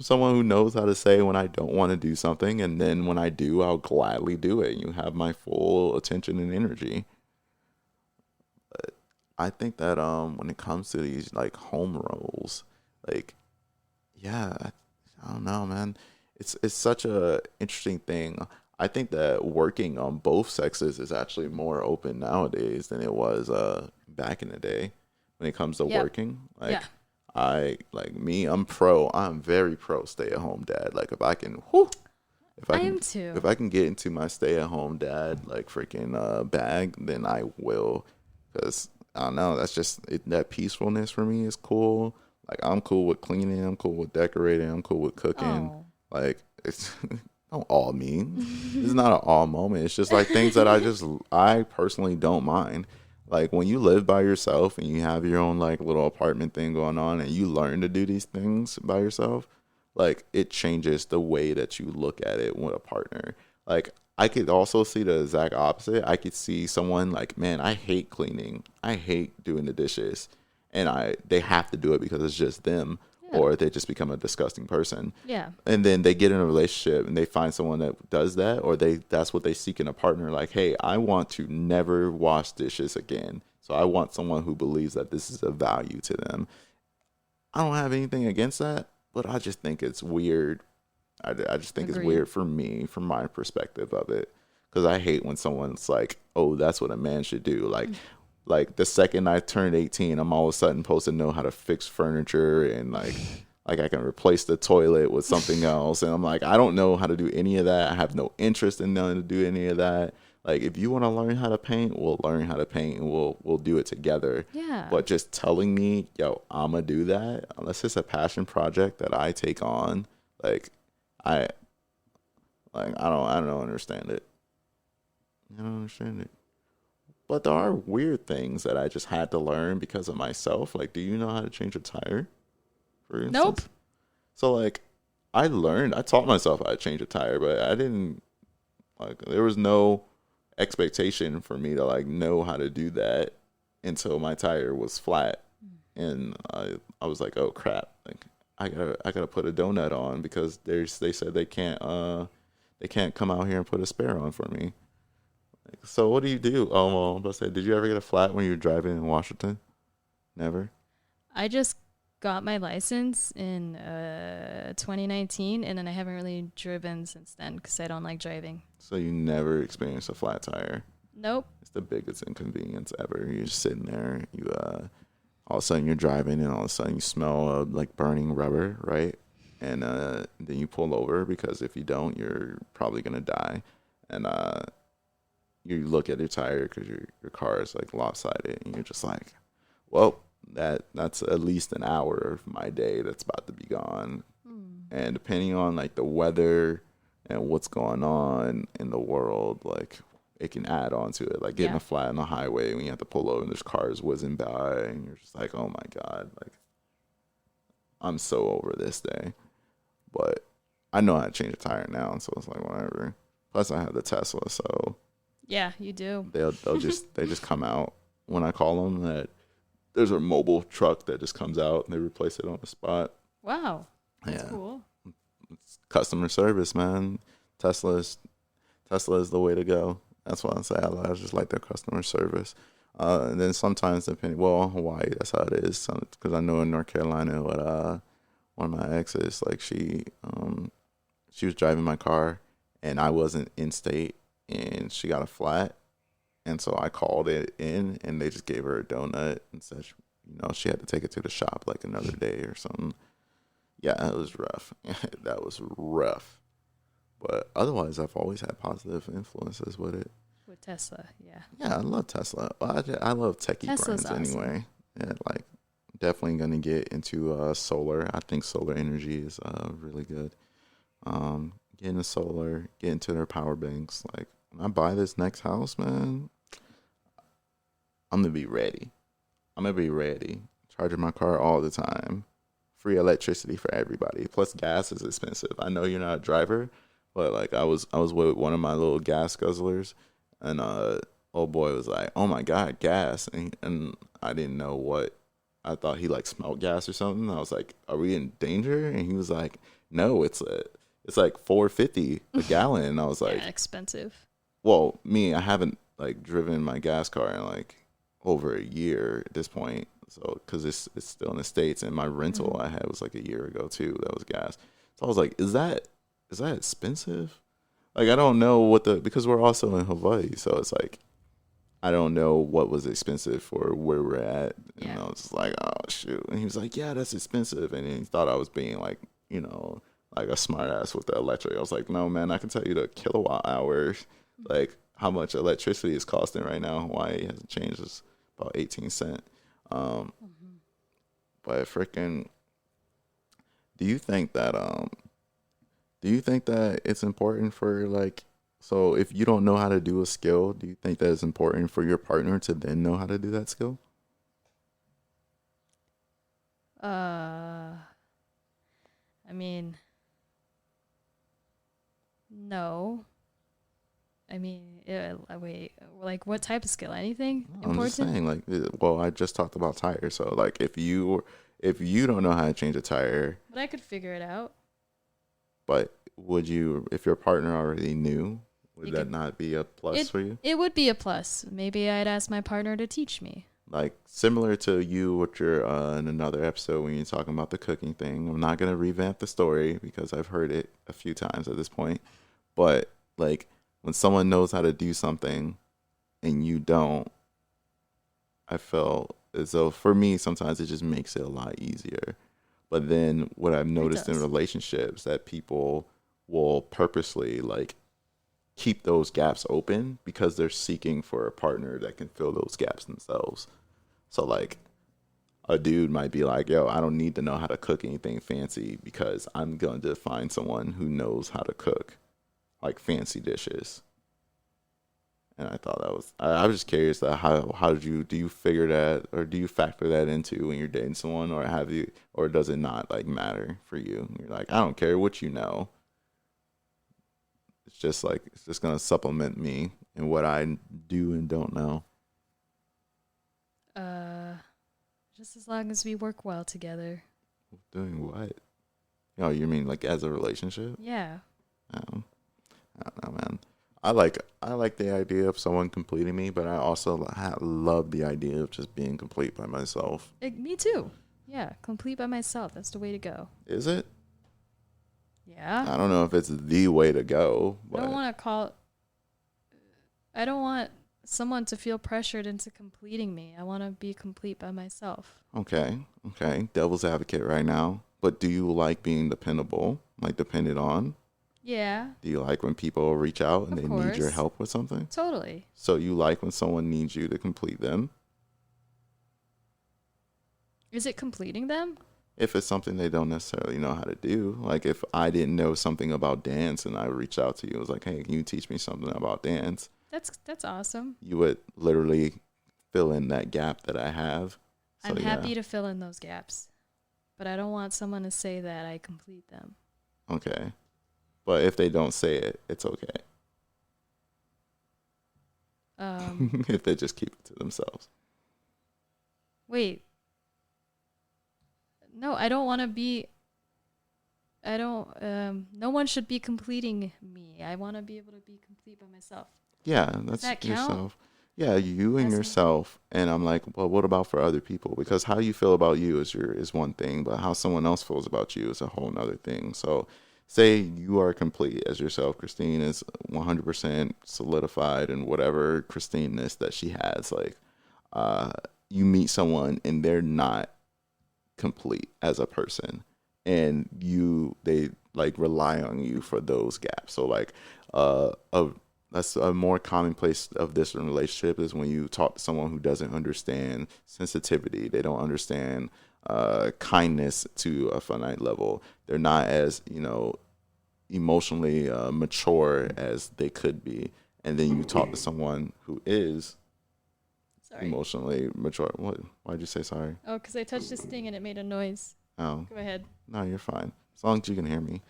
someone who knows how to say when I don't want to do something, and then when I do, I'll gladly do it. You have my full attention and energy. But I think that when it comes to these like home roles, like, yeah, I don't know, man. It's such a interesting thing. I think that working on both sexes is actually more open nowadays than it was back in the day when it comes to working. Like I'm very pro stay at home dad. Like if I can if I can get into my stay at home dad like freaking bag, then I will, because I don't know, that's just that peacefulness for me is cool. Like I'm cool with cleaning, I'm cool with decorating, I'm cool with cooking. Oh. Like it's don't all mean. It's not an all moment. It's just like things that I personally don't mind. Like when you live by yourself and you have your own like little apartment thing going on and you learn to do these things by yourself, like it changes the way that you look at it with a partner. Like I could also see the exact opposite. I could see someone like, man, I hate cleaning. I hate doing the dishes. And they have to do it because it's just them. Or they just become a disgusting person. Yeah. And then they get in a relationship and they find someone that does that, or that's what they seek in a partner. Like, hey, I want to never wash dishes again. So I want someone who believes that this is a value to them. I don't have anything against that, but I just think it's weird. I just think it's weird for me, from my perspective of it. Because I hate when someone's like, oh, that's what a man should do. Like the second I turned 18, I'm all of a sudden supposed to know how to fix furniture and like I can replace the toilet with something else. And I'm like, I don't know how to do any of that. I have no interest in knowing to do any of that. Like if you want to learn how to paint, we'll learn how to paint and we'll do it together. Yeah. But just telling me, yo, I'ma do that, unless it's a passion project that I take on, I don't understand it. I don't understand it. But there are weird things that I just had to learn because of myself. Like, do you know how to change a tire, for instance? Nope. So, like, I taught myself how to change a tire, but I didn't, like, there was no expectation for me to, like, know how to do that until my tire was flat. And I was like, oh, crap. Like, I gotta put a donut on because they said they can't come out here and put a spare on for me. So what do you do? Oh, well, I'm about to say, did you ever get a flat when you were driving in Washington? Never? I just got my license in 2019, and then I haven't really driven since then because I don't like driving. So you never experienced a flat tire? Nope. It's the biggest inconvenience ever. You're just sitting there, you all of a sudden you're driving, and all of a sudden you smell like burning rubber, right? And then you pull over because if you don't, you're probably gonna die. And you look at your tire because your car is like lopsided, and you're just like, well, that's at least an hour of my day that's about to be gone. And depending on like the weather and what's going on in the world, like it can add on to it. Like getting a flat on the highway when you have to pull over and there's cars whizzing by, and you're just like, oh my God, like I'm so over this day. But I know how to change a tire now, so it's like whatever. Plus I have the Tesla, so yeah, you do. They just come out when I call them. That there's a mobile truck that just comes out and they replace it on the spot. Wow, that's cool. It's customer service, man. Tesla is the way to go. That's what I say. I just like their customer service. And then sometimes Hawaii, that's how it is. Because I know in North Carolina, one of my exes, like she was driving my car and I wasn't in state. And she got a flat, and so I called it in, and they just gave her a donut and said, she had to take it to the shop like another day or something. Yeah, it was rough. That was rough. But otherwise, I've always had positive influences with it. With Tesla, yeah. Yeah, I love Tesla. Well, I love techie Tesla's brands anyway. Yeah, like definitely gonna get into solar. I think solar energy is really good. Get into solar, get into their power banks, like when I buy this next house, man, I'm gonna be ready. Charging my car all the time. Free electricity for everybody. Plus gas is expensive. I know you're not a driver, but like I was with one of my little gas guzzlers, and old boy was like, "Oh my god, gas!" And I didn't know what. I thought he like smelled gas or something. I was like, "Are we in danger?" And he was like, "No, it's like $4.50 a gallon." And I was like, Yeah, expensive. "Well, I haven't like driven my gas car in like over a year at this point." So, because it's still in the States, and my rental I had was like a year ago too. That was gas. So I was like, is that expensive? Like, I don't know because we're also in Hawaii, so it's like, I don't know what was expensive for where we're at. And I was just like, oh shoot. And he was like, yeah, that's expensive. And he thought I was being like, like a smart ass with the electric. I was like, no, man, I can tell you the kilowatt hours, like how much electricity is costing right now. Hawaii hasn't changed. It's about 18 cents. But freaking, do you think that it's important for like, so if you don't know how to do a skill, do you think that it's important for your partner to then know how to do that skill? I mean, no. I mean, wait, like what type of skill? Anything important? I'm just saying, like, well, I just talked about tires, so like, if you don't know how to change a tire, but I could figure it out. But would you, if your partner already knew, would that not be a plus for you? It would be a plus. Maybe I'd ask my partner to teach me. Like similar to you with your in another episode when you're talking about the cooking thing. I'm not gonna revamp the story because I've heard it a few times at this point, but like, when someone knows how to do something and you don't, I feel as though for me, sometimes it just makes it a lot easier. But then what I've noticed in relationships that people will purposely like keep those gaps open because they're seeking for a partner that can fill those gaps themselves. So like a dude might be like, yo, I don't need to know how to cook anything fancy because I'm going to find someone who knows how to cook like fancy dishes. And I thought I was just curious that how do you figure that, or do you factor that into when you're dating someone, or does it not like matter for you? You're like, I don't care what you know. It's just going to supplement me in what I do and don't know. Just as long as we work well together. Doing what? Oh, you mean like as a relationship? Yeah. I don't know, man. I like the idea of someone completing me, but I also love the idea of just being complete by myself. Me too. Yeah, complete by myself. That's the way to go. Is it? Yeah. I don't know if it's the way to go. But I don't want someone to feel pressured into completing me. I want to be complete by myself. Okay. Devil's advocate right now. But do you like being dependable? Like depended on? Yeah. Do you like when people reach out and they need your help with something? Totally. So you like when someone needs you to complete them? Is it completing them? If it's something they don't necessarily know how to do. Like if I didn't know something about dance and I reached out to you, it was like, hey, can you teach me something about dance? That's awesome. You would literally fill in that gap that I have. So, I'm happy to fill in those gaps. But I don't want someone to say that I complete them. Okay. But if they don't say it, it's okay. If they just keep it to themselves. Wait. No, I don't want to be. No one should be completing me. I want to be able to be complete by myself. Yeah, that's yourself. Yeah, you and yourself. And I'm like, well, what about for other people? Because how you feel about you is one thing, but how someone else feels about you is a whole nother thing. So say you are complete as yourself. Christine is 100% solidified in whatever Christine-ness that she has. Like, you meet someone and they're not complete as a person, and they like rely on you for those gaps. So like, that's a more commonplace of this in relationship is when you talk to someone who doesn't understand sensitivity. They don't understand kindness to a finite level. They're not as, emotionally mature as they could be. and then you talk to someone who is Sorry. emotionally mature. What? Why'd you say sorry? Oh, because I touched this thing and it made a noise. Oh, Go ahead. no, you're fine. As long as you can hear me.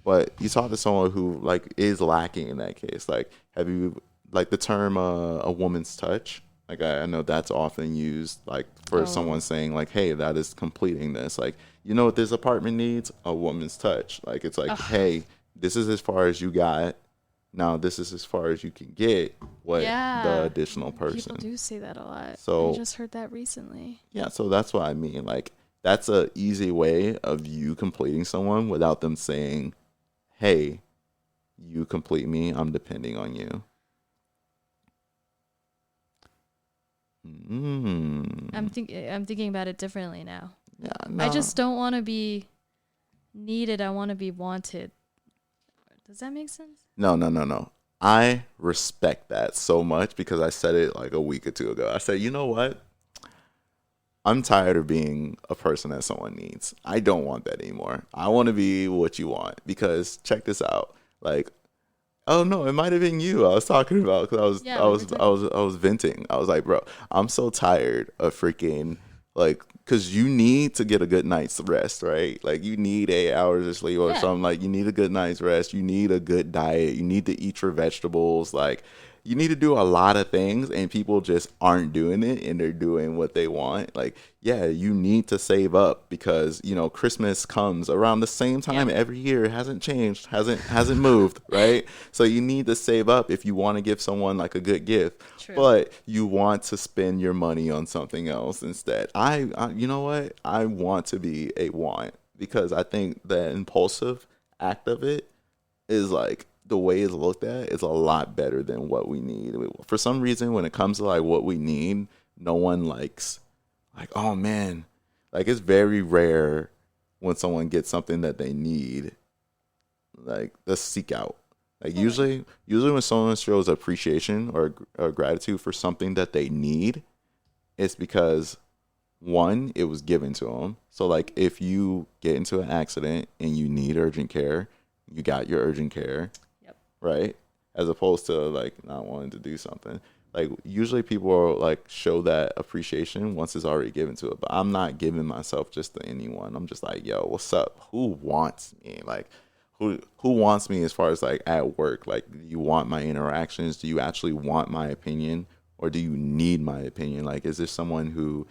But you talk to someone who like is lacking in that case. Like, have you like the term a woman's touch? Like I know that's often used like for someone saying like, hey, that is completing this. Like, you know what this apartment needs? A woman's touch. Like it's like, hey, this is as far as you got. Now this is as far as you can get. What the additional person? People do say that a lot. So I just heard that recently. Yeah, so that's what I mean. Like that's a easy way of you completing someone without them saying, hey, you complete me. I'm depending on you. I'm thinking about it differently now. Yeah, no. I just don't want to be needed. I want to be wanted. Does that make sense? No. I respect that so much because I said it like a week or two ago. I said, you know what? I'm tired of being a person that someone needs. I don't want that anymore. I want to be what you want because check this out. Like, oh no, it might have been you I was talking about because I was venting. I was like, bro, I'm so tired of freaking like because you need to get a good night's rest, right? Like you need 8 hours of sleep or something. Like you need a good night's rest. You need a good diet. You need to eat your vegetables. Like you need to do a lot of things and people just aren't doing it and they're doing what they want. Like, yeah, you need to save up because, you know, Christmas comes around the same time every year. It hasn't changed, hasn't moved, right? So you need to save up if you want to give someone like a good gift. True. But you want to spend your money on something else instead. I you know what? I want to be a want because I think the impulsive act of it is like, the way it's looked at is a lot better than what we need. For some reason, when it comes to like what we need, no one likes like, oh man, like it's very rare when someone gets something that they need, like the seek out. Like usually when someone shows appreciation or gratitude for something that they need, it's because one, it was given to them. So like if you get into an accident and you need urgent care, you got your urgent care. Right? As opposed to like not wanting to do something. Like usually people are like show that appreciation once it's already given to it. But I'm not giving myself just to anyone. I'm just like, yo, what's up? Who wants me? Like who wants me as far as like at work? Like do you want my interactions? Do you actually want my opinion? Or do you need my opinion? Like is there someone who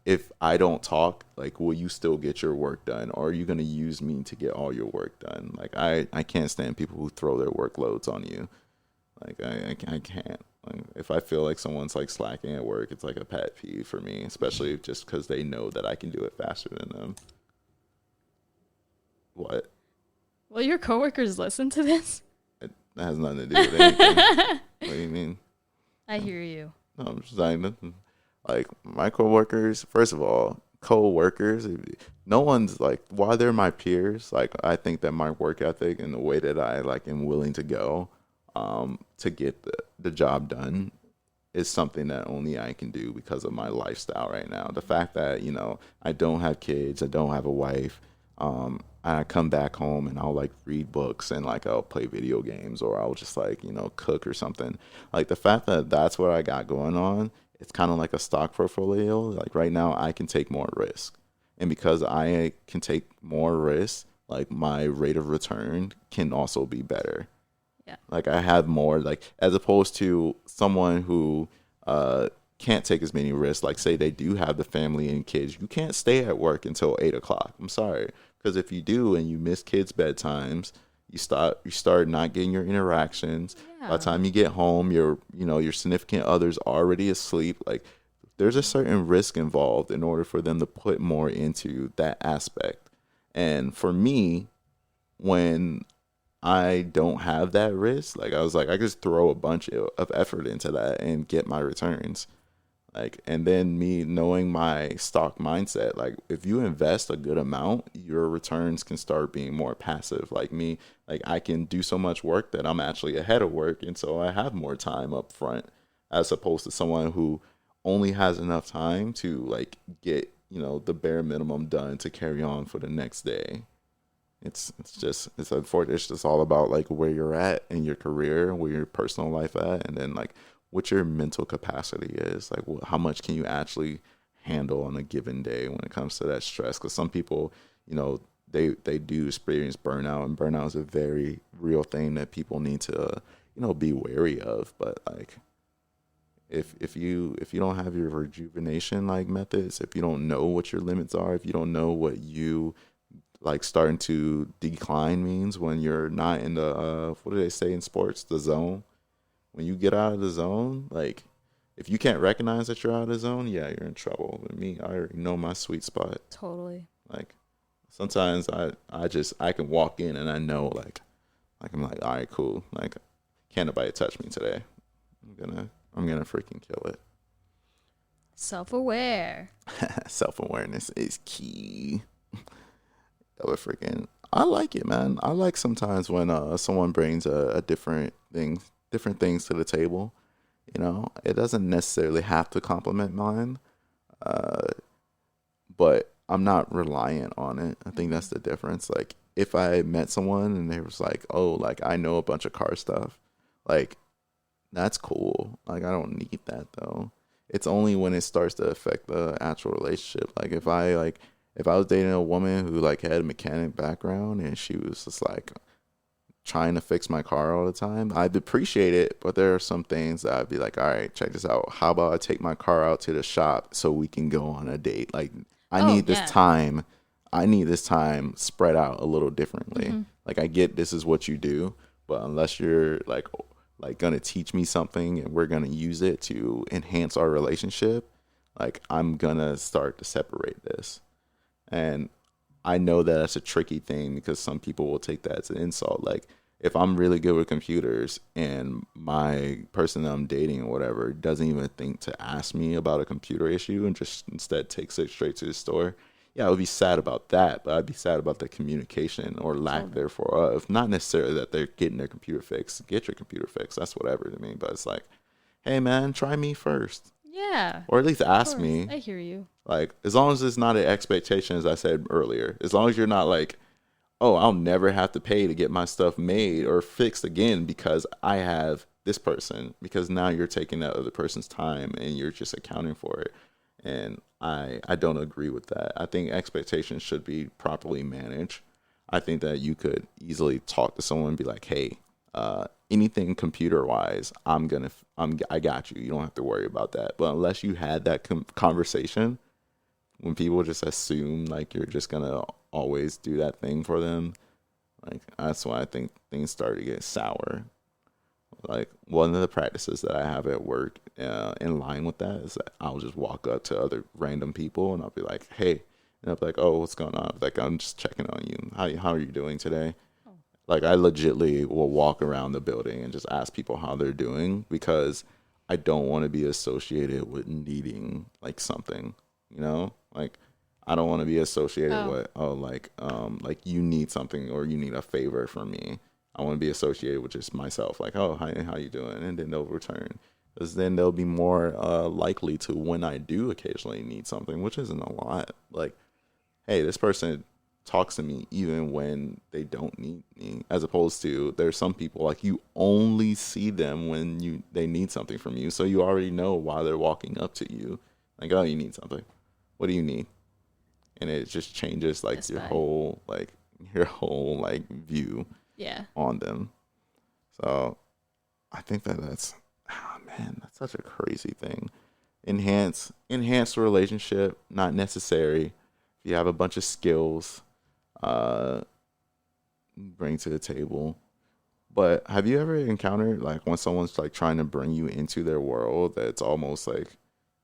if I don't talk, like, will you still get your work done? Or are you going to use me to get all your work done? Like, I can't stand people who throw their workloads on you. Like, I can't. Like, if I feel like someone's, like, slacking at work, it's, like, a pet peeve for me, especially just because they know that I can do it faster than them. What? Will your coworkers listen to this? That has nothing to do with anything. What do you mean? I hear you. No, I'm just saying nothing. Like my coworkers, first of all, co-workers, no one's like, while they're my peers, like I think that my work ethic and the way that I like am willing to go to get the job done is something that only I can do because of my lifestyle right now. The fact that, you know, I don't have kids, I don't have a wife, I come back home and I'll like read books and like I'll play video games or I'll just like, you know, cook or something. Like the fact that that's what I got going on, it's kind of like a stock portfolio. Like right now I can take more risk. And because I can take more risk, like my rate of return can also be better. Yeah. Like I have more, like as opposed to someone who can't take as many risks. Like say they do have the family and kids. You can't stay at work until 8:00. I'm sorry. Because if you do and you miss kids' bedtimes, you start not getting your interactions. Yeah. By the time you get home, your significant other's already asleep. Like there's a certain risk involved in order for them to put more into that aspect. And for me, when I don't have that risk, like I was like, I just throw a bunch of effort into that and get my returns. Like, and then me knowing my stock mindset, like if you invest a good amount, your returns can start being more passive. Like me, like I can do so much work that I'm actually ahead of work. And so I have more time up front as opposed to someone who only has enough time to like get, you know, the bare minimum done to carry on for the next day. it's unfortunate. It's just all about like where you're at in your career, where your personal life at, and then like what your mental capacity is. Like how much can you actually handle on a given day when it comes to that stress? Because some people, you know, they do experience burnout, and burnout is a very real thing that people need to, you know, be wary of. But like if you don't have your rejuvenation like methods, if you don't know what your limits are, if you don't know what you like starting to decline means when you're not in the what do they say in sports, the zone, when you get out of the zone, like if you can't recognize that you're out of the zone, yeah, you're in trouble. With me, I already know my sweet spot. Totally. Like sometimes I can walk in and I know like I'm like, all right, cool, like can't nobody touch me today. I'm gonna freaking kill it. Self-aware. Self-awareness is key. I like it, man. I like sometimes when someone brings a different things to the table. You know, it doesn't necessarily have to complement mine, but I'm not reliant on it. I think that's the difference. Like if I met someone and they was like, oh, like I know a bunch of car stuff, like that's cool. Like I don't need that though. It's only when it starts to affect the actual relationship. Like if I was dating a woman who like had a mechanic background and she was just like trying to fix my car all the time, I'd appreciate it, but there are some things that I'd be like, all right, check this out. How about I take my car out to the shop so we can go on a date? Like I need this time spread out a little differently. Mm-hmm. Like I get this is what you do, but unless you're like gonna teach me something and we're gonna use it to enhance our relationship, like I'm gonna start to separate this. And I know that that's a tricky thing because some people will take that as an insult. Like if I'm really good with computers and my person that I'm dating or whatever doesn't even think to ask me about a computer issue and just instead takes it straight to the store, yeah, I would be sad about that, but I'd be sad about the communication or lack therefore of. Not necessarily that they're getting their computer fixed. Get your computer fixed. That's whatever to me. But it's like, hey, man, try me first. Yeah. Or at least ask me. I hear you. Like, as long as it's not an expectation, as I said earlier, as long as you're not like, oh, I'll never have to pay to get my stuff made or fixed again because I have this person, because now you're taking that other person's time and you're just accounting for it. And I don't agree with that. I think expectations should be properly managed. I think that you could easily talk to someone and be like, hey, anything computer-wise, I got you. You don't have to worry about that. But unless you had that conversation, when people just assume like you're just gonna always do that thing for them, like that's why I think things start to get sour. Like one of the practices that I have at work in line with that is that I'll just walk up to other random people and I'll be like, hey, and I'll be like, oh, what's going on? Like, I'm just checking on you. How are you doing today? Oh. Like I legitly will walk around the building and just ask people how they're doing because I don't want to be associated with needing like something, you know, like I don't want to be associated with, like you need something or you need a favor from me. I want to be associated with just myself, like, oh, hi, how you doing? And then they'll return. Because then they'll be more likely to, when I do occasionally need something, which isn't a lot, like, hey, this person talks to me even when they don't need me, as opposed to there's some people, like, you only see them when they need something from you. So you already know why they're walking up to you. Like, oh, you need something. What do you need? And it just changes, like, your whole view. Yeah. On them. So I think that's such a crazy thing. Enhance the relationship, not necessary. If you have a bunch of skills, bring to the table. But have you ever encountered like when someone's like trying to bring you into their world that's almost like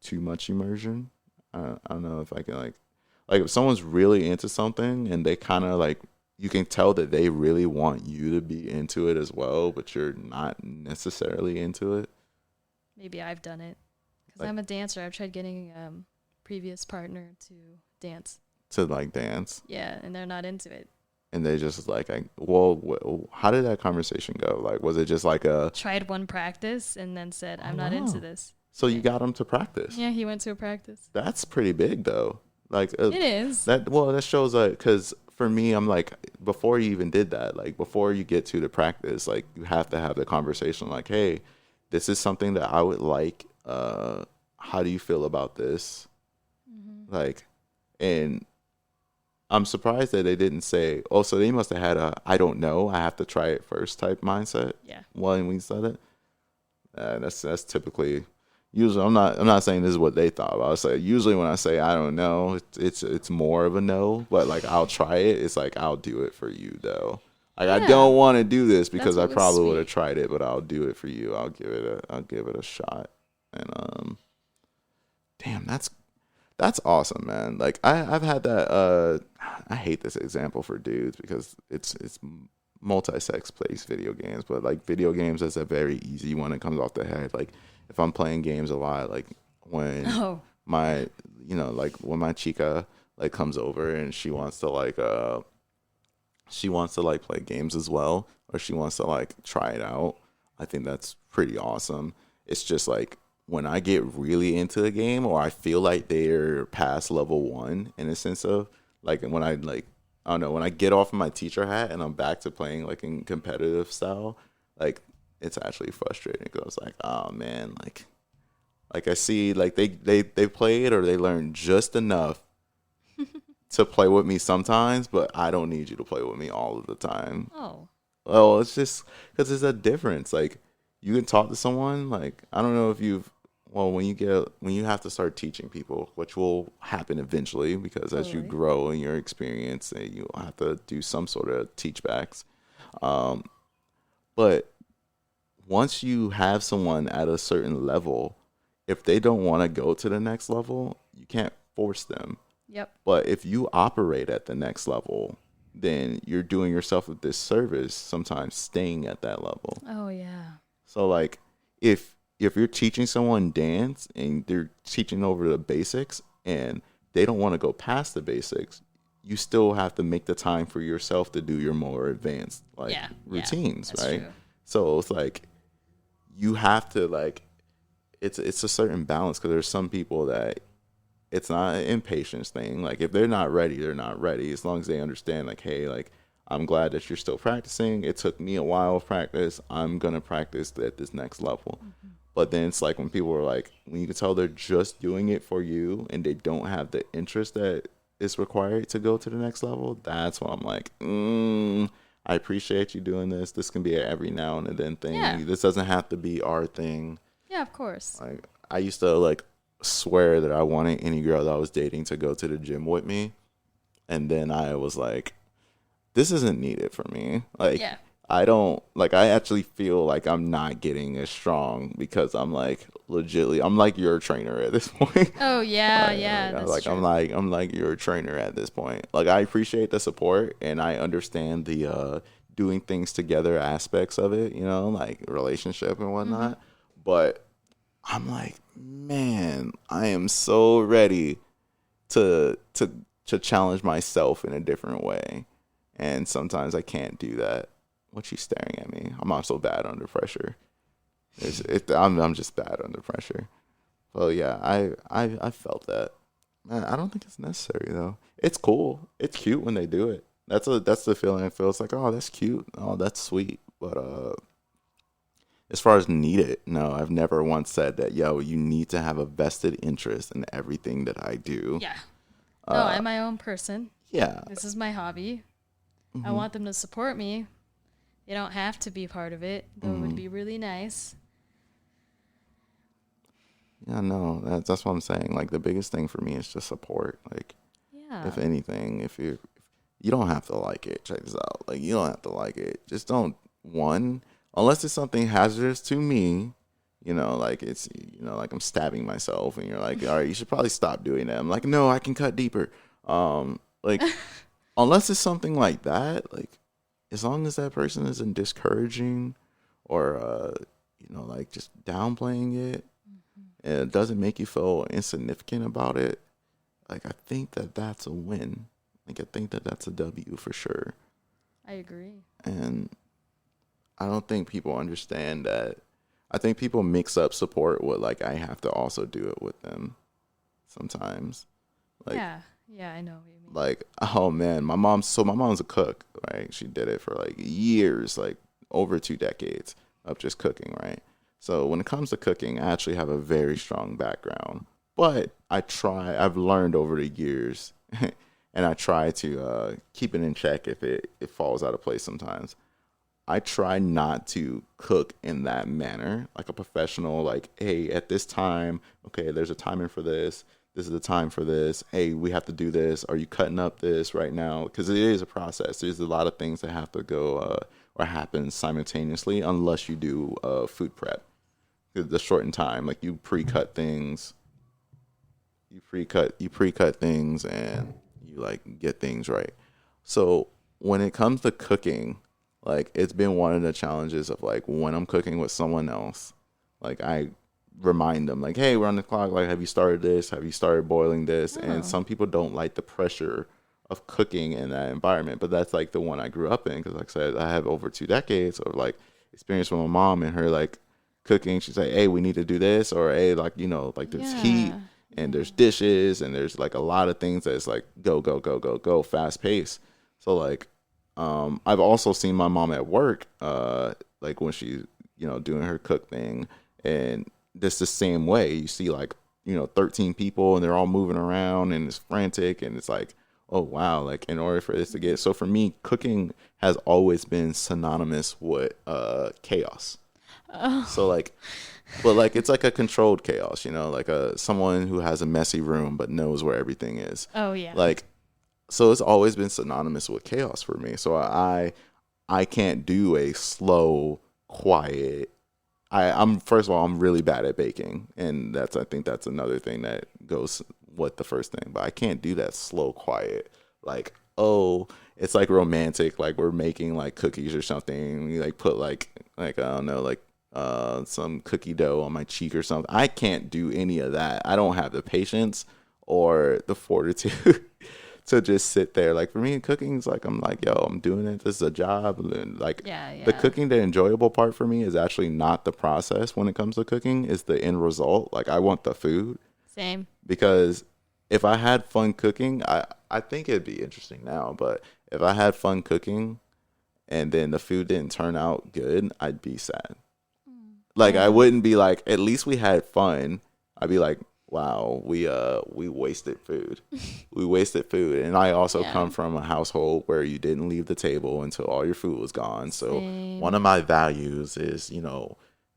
too much immersion? I don't know if I can like if someone's really into something and they kind of like, you can tell that they really want you to be into it as well, but you're not necessarily into it. Maybe I've done it because I'm a dancer. I've tried getting a previous partner to dance. To like dance? Yeah, and they're not into it. And they just like, how did that conversation go? Like, was it just like tried one practice and then said, I'm not into this. So you got him to practice? Yeah, he went to a practice. That's pretty big though. Like it is. That shows because for me, I'm like, before you even did that, like before you get to the practice, like you have to have the conversation like, hey, this is something that I would like. How do you feel about this? Like, and I'm surprised that they didn't say, oh, so they must have had a, I don't know, I have to try it first type mindset. Yeah. When we said it. That's typically, usually, I'm not saying this is what they thought. But I was like, usually when I say I don't know, it's more of a no. But like I'll try it. It's like I'll do it for you though. Like I don't want to do this because I probably would have tried it, but I'll do it for you. I'll give it a shot. And damn, that's awesome, man. Like I've had that. I hate this example for dudes because it's multi-sex plays video games, but like video games is a very easy one. It comes off the head. Like if I'm playing games a lot, like when my, like when my chica like comes over and she wants to like play games as well, or she wants to like try it out. I think that's pretty awesome. It's just like when I get really into the game, or I feel like they're past level 1 in a sense of like when I like. I don't know, when I get off of my teacher hat and I'm back to playing like in competitive style, like it's actually frustrating because like, oh man, like I see like they played or they learned just enough to play with me sometimes, but I don't need you to play with me all of the time. Oh. Well, it's just because there's a difference. Like you can talk to someone, like I don't know if when you have to start teaching people, which will happen eventually because as you grow in your experience, you'll have to do some sort of teach backs. But once you have someone at a certain level, if they don't want to go to the next level, you can't force them. Yep. But if you operate at the next level, then you're doing yourself a disservice sometimes staying at that level. Oh, yeah. So like if you're teaching someone dance and they're teaching over the basics and they don't want to go past the basics, you still have to make the time for yourself to do your more advanced routines, right? True. So it's like you have to like it's a certain balance because there's some people that it's not an impatience thing. Like if they're not ready, they're not ready. As long as they understand like, hey, like I'm glad that you're still practicing. It took me a while of practice. I'm going to practice at this next level. Mm-hmm. But then it's like when people are like, when you can tell they're just doing it for you and they don't have the interest that is required to go to the next level, that's when I'm like, I appreciate you doing this. This can be an every now and then thing. Yeah. This doesn't have to be our thing. Yeah, of course. Like I used to like swear that I wanted any girl that I was dating to go to the gym with me. And then I was like, this isn't needed for me. Like, I don't, like, I actually feel like I'm not getting as strong because I'm like, legitly, I'm like your trainer at this point. Oh, yeah, that's true. I'm like your trainer at this point. Like, I appreciate the support and I understand the doing things together aspects of it, like relationship and whatnot. Mm-hmm. But I'm like, man, I am so ready to challenge myself in a different way. And sometimes I can't do that. What you staring at me? I'm also bad under pressure. I'm just bad under pressure. Well, yeah, I felt that. Man, I don't think it's necessary though. It's cool. It's cute when they do it. That's the feeling I feel. It's like, oh, that's cute. Oh, that's sweet. But as far as need it, no, I've never once said that. Yo, you need to have a vested interest in everything that I do. Yeah. No, I'm my own person. Yeah. This is my hobby. Mm-hmm. I want them to support me. They don't have to be part of it, though it would be really nice. Yeah, no, that's what I'm saying. Like, the biggest thing for me is just support. Like, if anything, if you don't have to like it, check this out. Like, you don't have to like it. Just don't, unless it's something hazardous to me, like it's, like I'm stabbing myself and you're like, all right, you should probably stop doing that. I'm like, no, I can cut deeper. Like, unless it's something like that, like, as long as that person isn't discouraging or, like just downplaying it, and it doesn't make you feel insignificant about it, like, I think that's a win. Like, I think that's a W for sure. I agree. And I don't think people understand that. I think people mix up support with, like, I have to also do it with them sometimes. Like, Yeah, I know what you mean. Like, oh man, my mom's a cook, right? She did it for like years, like over 2 decades of just cooking, right? So when it comes to cooking, I actually have a very strong background, but I've learned over the years, and I try to keep it in check if it falls out of place sometimes. I try not to cook in that manner, like a professional, like, hey, at this time, okay, there's a timing for this. This is the time for this. Hey, we have to do this. Are you cutting up this right now? Because it is a process. There's a lot of things that have to go or happen simultaneously unless you do food prep. The shortened time, like you pre-cut things, you pre-cut things, and you like get things right. So when it comes to cooking, like it's been one of the challenges of like when I'm cooking with someone else, like I remind them like, hey, we're on the clock. Like, have you started this? Have you started boiling this? Oh. And some people don't like the pressure of cooking in that environment, but that's like the one I grew up in because, like I said, I have over 2 decades of like experience with my mom and her like cooking. She's like, hey, we need to do this, or hey, like like there's heat and there's dishes and there's like a lot of things that's like go go go go go fast pace. So like I've also seen my mom at work like when she's doing her cook thing, and this the same way. You see like 13 people and they're all moving around and it's frantic and it's like, oh wow, like in order for this to get, so for me cooking has always been synonymous with chaos. So like, but like it's like a controlled chaos, like someone who has a messy room but knows where everything is. Oh yeah. Like, so it's always been synonymous with chaos for me. So I can't do a slow, quiet. I'm first of all, I'm really bad at baking, and I think that's another thing that goes with the first thing. But I can't do that slow, quiet. Like, oh, it's like romantic, like we're making like cookies or something. We like put like I don't know, like some cookie dough on my cheek or something. I can't do any of that. I don't have the patience or the fortitude to just sit there. Like for me, cooking is like, I'm like, yo, I'm doing it. This is a job. And like the cooking, the enjoyable part for me is actually not the process when it comes to cooking, is the end result. Like I want the food. Same. Because if I had fun cooking, I think it'd be interesting now, but if I had fun cooking and then the food didn't turn out good, I'd be sad. Like I wouldn't be like, at least we had fun. I'd be like, wow, we wasted food. We wasted food. And I also come from a household where you didn't leave the table until all your food was gone. So one of my values is,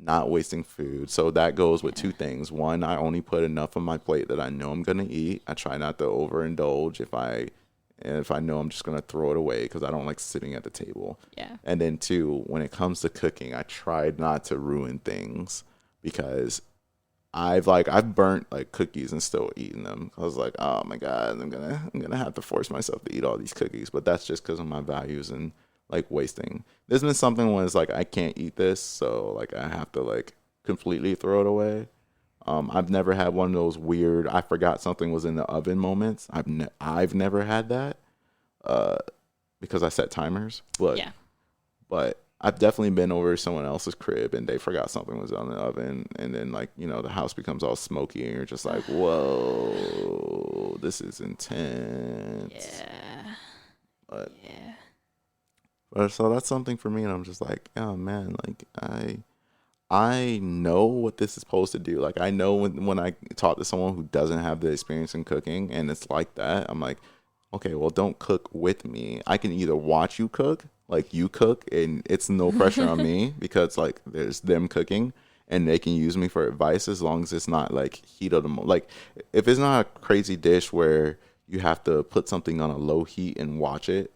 not wasting food. So that goes with two things. One, I only put enough on my plate that I know I'm going to eat. I try not to overindulge if I know I'm just going to throw it away because I don't like sitting at the table. Yeah. And then two, when it comes to cooking, I try not to ruin things because I've burnt like cookies and still eating them. I was like, oh my God, I'm gonna have to force myself to eat all these cookies. But that's just because of my values and like wasting. There's been something when it's like I can't eat this, so like I have to like completely throw it away. I've never had one of those weird I forgot something was in the oven moments. I've never had that because I set timers. But I've definitely been over someone else's crib and they forgot something was on the oven, and then like the house becomes all smoky and you're just like, whoa, this is intense. But so that's something for me, and I'm just like, oh man, like I know what this is supposed to do. Like I know when I talk to someone who doesn't have the experience in cooking and it's like that, I'm like, okay, well don't cook with me. I can either watch you cook, like you cook, and it's no pressure on me because like there's them cooking and they can use me for advice as long as it's not like heat of the moment. Like if it's not a crazy dish where you have to put something on a low heat and watch it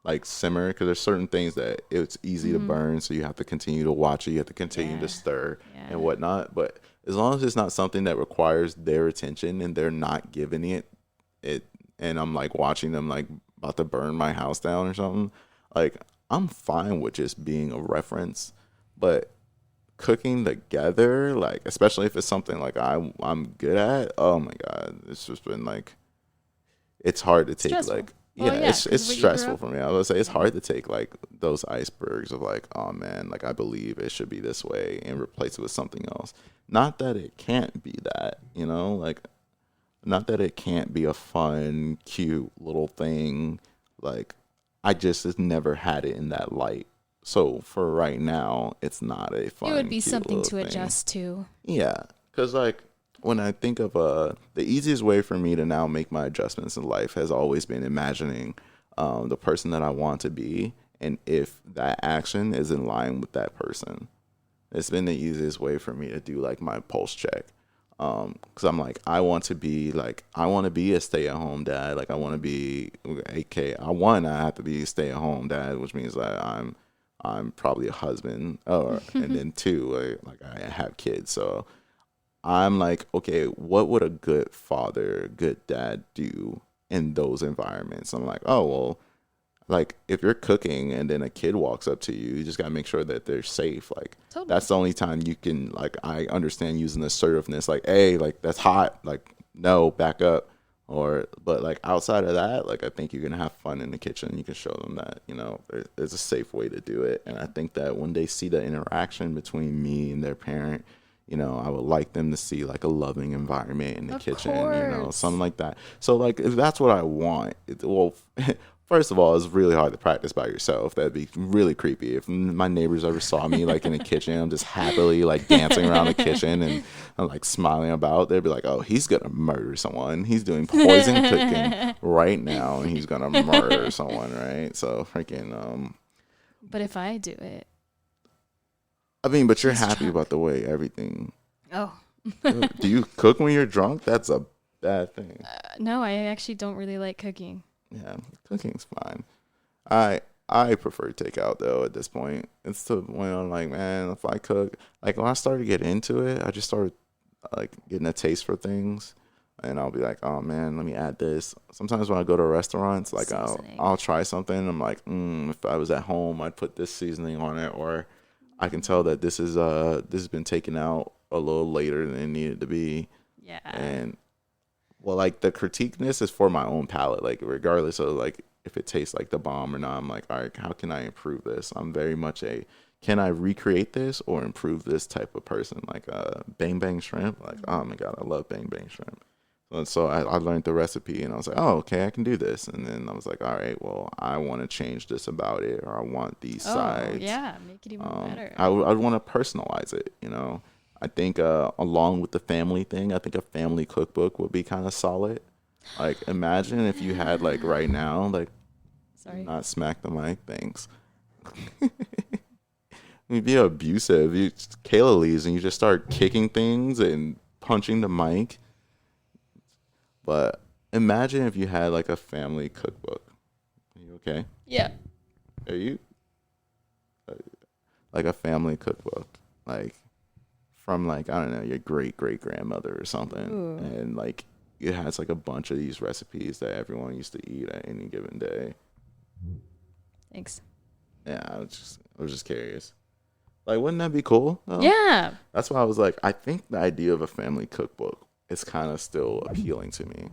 like simmer, because there's certain things that it's easy to burn, so you have to continue to watch it, you have to continue to stir and whatnot. But as long as it's not something that requires their attention and they're not giving it and I'm like watching them like about to burn my house down or something, like I'm fine with just being a reference. But cooking together, like especially if it's something like I'm good at, oh my God, it's just been like, it's hard to take stressful. Like it's stressful for me. I would say it's hard to take like those icebergs of like, oh man, like I believe it should be this way and replace it with something else. Not that it can't be that, like Not that it can't be a fun, cute little thing. Like, I just has never had it in that light. So for right now, it's not a fun. It would be cute something to little thing. adjust to. Yeah, because like when I think of the easiest way for me to now make my adjustments in life has always been imagining the person that I want to be, and if that action is in line with that person. It's been the easiest way for me to do like my pulse check. Cause I'm like, I want to be a stay-at-home dad. Like I want to be, I have to be a stay-at-home dad, which means that I'm probably a husband, and then two, like I have kids. So I'm like, okay, what would a good father, good dad do in those environments? I'm like, oh well, like if you're cooking and then a kid walks up to you, you just gotta make sure that they're safe. Like Totally. that's the only time you can, like, I understand using assertiveness, like, hey, like that's hot, like no, back up. But like outside of that, like I think you're gonna have fun in the kitchen. You can show them that, there's a safe way to do it. And I think that when they see the interaction between me and their parent, I would like them to see like a loving environment in the kitchen, something like that. So like if that's what I want, first of all, it's really hard to practice by yourself. That'd be really creepy. If my neighbors ever saw me like in the kitchen, I'm just happily like dancing around the kitchen and I'm like smiling about, they'd be like, oh, he's going to murder someone. He's doing poison cooking right now and he's going to murder someone, right? So freaking... But if I do it... I mean, but you're happy about the way everything... Oh. Do you cook when you're drunk? That's a bad thing. No, I actually don't really like cooking. Yeah, cooking's fine. I prefer takeout though at this point. It's to the point I'm like, man, if I cook, like when I started to get into it, I just started like getting a taste for things, and I'll be like, oh man, let me add this. Sometimes when I go to restaurants, like I'll try something. I'm like, if I was at home, I'd put this seasoning on it, or I can tell that this has been taken out a little later than it needed to be. Yeah. And well, like the critiqueness is for my own palate. Like regardless of like if it tastes like the bomb or not, I'm like, all right, how can I improve this? I'm very much can I recreate this or improve this type of person? Like bang bang shrimp. Like, oh my god, I love bang bang shrimp. And so I learned the recipe and I was like, oh, okay, I can do this. And then I was like, all right, well, I want to change this about it, or I want these sides. Yeah, make it even better. I want to personalize it, I think along with the family thing, I think a family cookbook would be kind of solid. Like imagine if you had like right now, like, sorry, not smack the mic, thanks. You'd be abusive. Kayla leaves and you just start kicking things and punching the mic. But imagine if you had like a family cookbook. Are you okay? Yeah. Are you? Like a family cookbook. Like from like, I don't know, your great grandmother or something. Ooh. And like it has like a bunch of these recipes that everyone used to eat at any given day. Thanks. Yeah, I was just curious. Like, wouldn't that be cool? Oh. Yeah. That's why I was like, I think the idea of a family cookbook is kind of still appealing to me.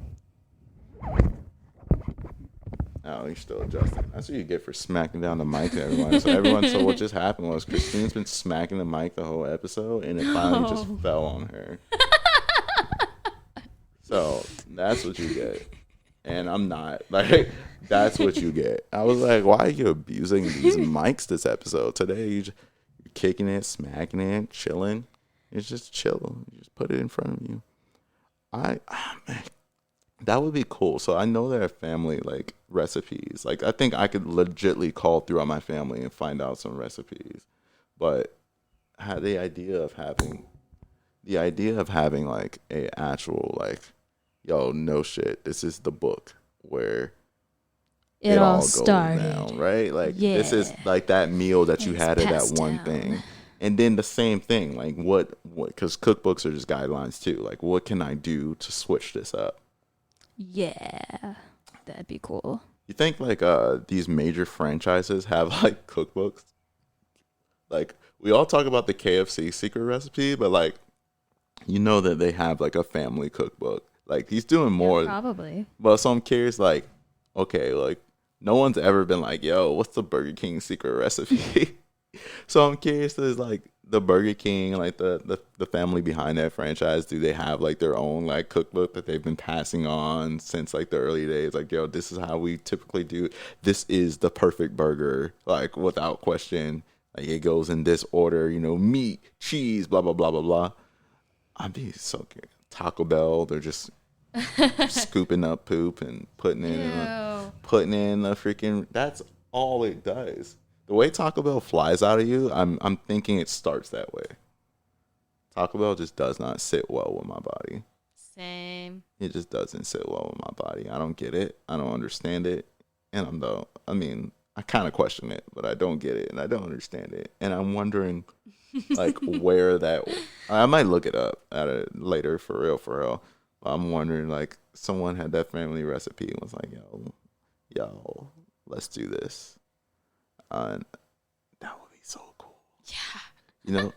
Oh, you're still adjusting. That's what you get for smacking down the mic to everyone. So what just happened was Christine's been smacking the mic the whole episode, and it finally just fell on her. So that's what you get. And I'm not. Like, that's what you get. I was like, why are you abusing these mics this episode? Today, you're kicking it, smacking it, chilling. It's just chill. You just put it in front of you. Man, that would be cool. So I know there are family like recipes. Like I think I could legitly call throughout my family and find out some recipes. But the idea of having like a actual like, yo, no shit, this is the book where it all started down, right? Like this is like that meal that you had at that one thing. And then the same thing, like what, because cookbooks are just guidelines too. Like, what can I do to switch this up? Yeah, that'd be cool. You think like these major franchises have like cookbooks? Like we all talk about the KFC secret recipe, but like that they have like a family cookbook. Like he's doing more, probably. But so I'm curious, like, okay, like no one's ever been like, yo, what's the Burger King secret recipe? So I'm curious, does like the Burger King, like the family behind that franchise, do they have like their own like cookbook that they've been passing on since like the early days? Like, yo, this is how we typically do. This is the perfect burger, like without question. Like it goes in this order, meat, cheese, blah blah blah blah blah. I'd be so curious. Taco Bell, they're just scooping up poop and putting in a freaking. That's all it does. The way Taco Bell flies out of you, I'm thinking it starts that way. Taco Bell just does not sit well with my body. Same. It just doesn't sit well with my body. I don't get it. I don't understand it. And I kind of question it, but I don't get it and I don't understand it. And I'm wondering like where that I might look it up at it later for real. But I'm wondering like someone had that family recipe and was like, yo, let's do this. And that would be so cool. Yeah.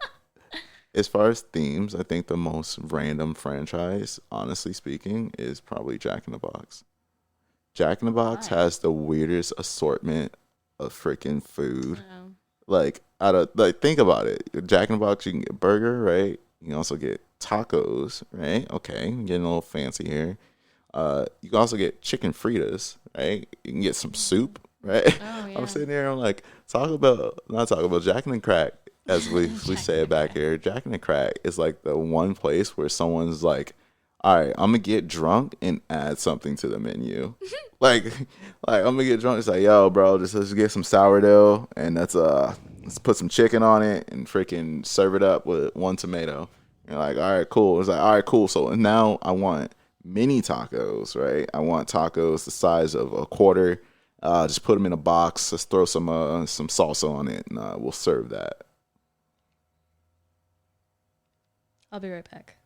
As far as themes, I think the most random franchise, honestly speaking, is probably Jack in the Box. Jack in the Box has the weirdest assortment of freaking food. Like, think about it. Jack in the Box, you can get a burger, right? You can also get tacos, right? Okay, I'm getting a little fancy here. You can also get chicken fritas, right? You can get some soup, right? Oh, yeah. I'm sitting there, I'm like, Jack and the Crack, as we say it back here. Jack and the Crack is like the one place where someone's like, all right, I'm gonna get drunk and add something to the menu. like I'm gonna get drunk. It's like, yo, bro, let's get some sourdough and let's put some chicken on it and freaking serve it up with one tomato. You're like, all right, cool. It's like, all right, cool. So now I want mini tacos, right? I want tacos the size of a quarter. Just put them in a box. Let's throw some salsa on it, and we'll serve that. I'll be right back.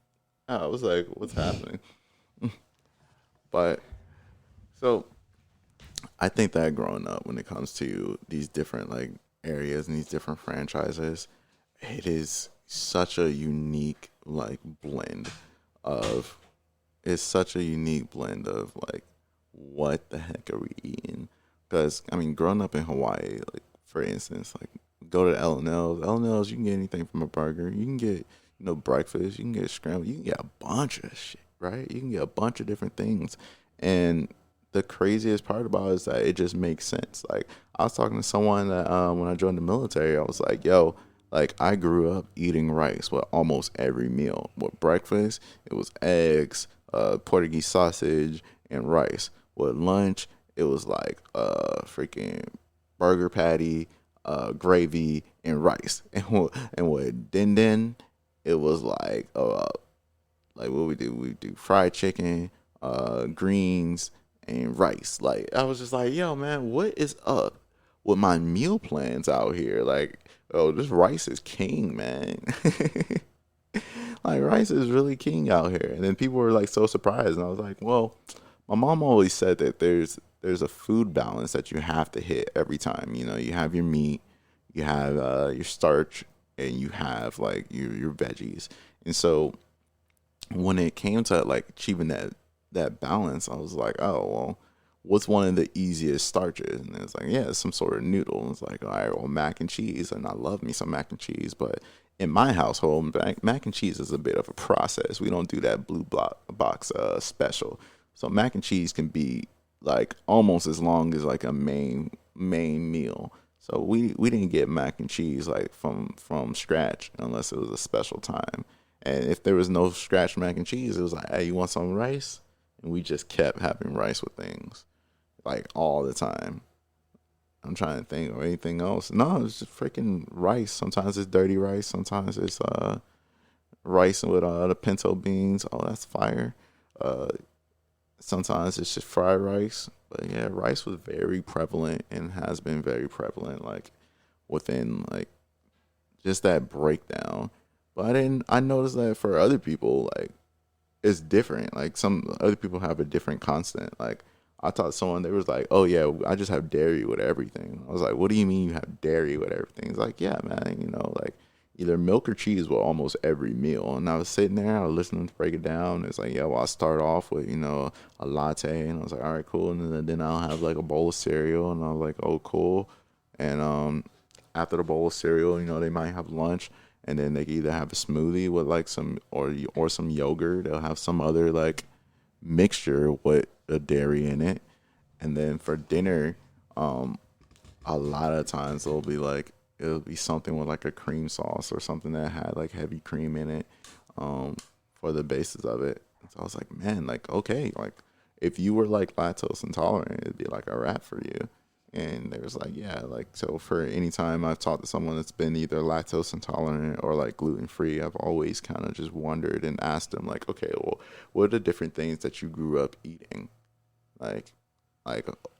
I was like, what's happening? But so I think that growing up, when it comes to these different like areas and these different franchises, it is such a unique like blend of like, what the heck are we eating? Because growing up in Hawaii, like for instance, like go to L&L's, you can get anything from a burger. You can get breakfast. You can get scrambled. You can get a bunch of shit, right? You can get a bunch of different things. And the craziest part about it is that it just makes sense. Like, I was talking to someone that when I joined the military, I was like, yo, like, I grew up eating rice with almost every meal. With breakfast, it was eggs, Portuguese sausage, and rice. With lunch, it was like freaking burger patty, gravy, and rice. And with din, it was like what we do fried chicken, greens, and rice. Like, I was just like, yo, man, what is up with my meal plans out here? Like, oh, this rice is king, man. Like, rice is really king out here. And then people were like so surprised, and I was like, well, my mom always said that there's a food balance that you have to hit every time. You have your meat, you have your starch, and you have like your veggies. And so when it came to like achieving that balance, I was like, oh, well, what's one of the easiest starches? And it's like, yeah, it's some sort of noodle. And it's like, all right, well, mac and cheese. And I love me some mac and cheese. But in my household, mac and cheese is a bit of a process. We don't do that blue box special. So mac and cheese can be like almost as long as like a main meal. So we didn't get mac and cheese like from scratch unless it was a special time. And if there was no scratch mac and cheese, it was like, hey, you want some rice? And we just kept having rice with things like all the time. I'm trying to think of anything else. No, it's just freaking rice. Sometimes it's dirty rice. Sometimes it's rice with the pinto beans. Oh, that's fire. Sometimes it's just fried rice. But yeah, rice was very prevalent and has been very prevalent, like within like just that breakdown. But I noticed that for other people, like it's different. Like some other people have a different constant. Like I taught someone, they was like, oh yeah, I just have dairy with everything. I was like, what do you mean you have dairy with everything? It's like, yeah, man, like either milk or cheese with almost every meal. And I was sitting there, I was listening to break it down. It's like, yeah, well, I start off with, a latte. And I was like, all right, cool. And then I'll have like a bowl of cereal. And I was like, oh, cool. And after the bowl of cereal, they might have lunch, and then they can either have a smoothie with like some or some yogurt. They'll have some other like mixture with a dairy in it, and then for dinner, a lot of times it'll be something with like a cream sauce or something that had like heavy cream in it, for the basis of it. So I was like, man, like, okay, like if you were like lactose intolerant, it'd be like a wrap for you. And they was like, yeah, like, so for any time I've talked to someone that's been either lactose intolerant or like gluten free, I've always kind of just wondered and asked them like, okay, well, what are the different things that you grew up eating? Like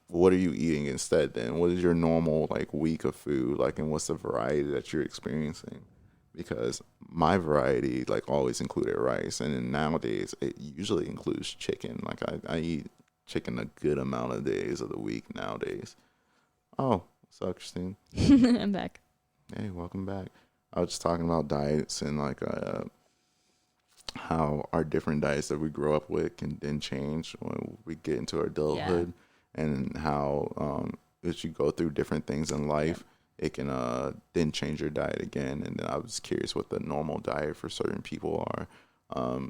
what are you eating instead then? What is your normal like week of food? Like, and what's the variety that you're experiencing? Because my variety like always included rice, and then nowadays it usually includes chicken. Like I eat chicken a good amount of days of the week nowadays. Oh, what's up, Christine? I'm back. Hey, welcome back. I was just talking about diets and like how our different diets that we grow up with can then change when we get into our adulthood, and how as you go through different things in life, it can then change your diet again. And then I was curious what the normal diet for certain people are.